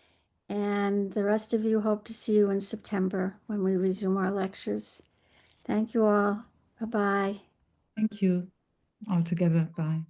And the rest of you, hope to see you in September when we resume our lectures. Thank you all. Bye-bye. Thank you all together. Bye.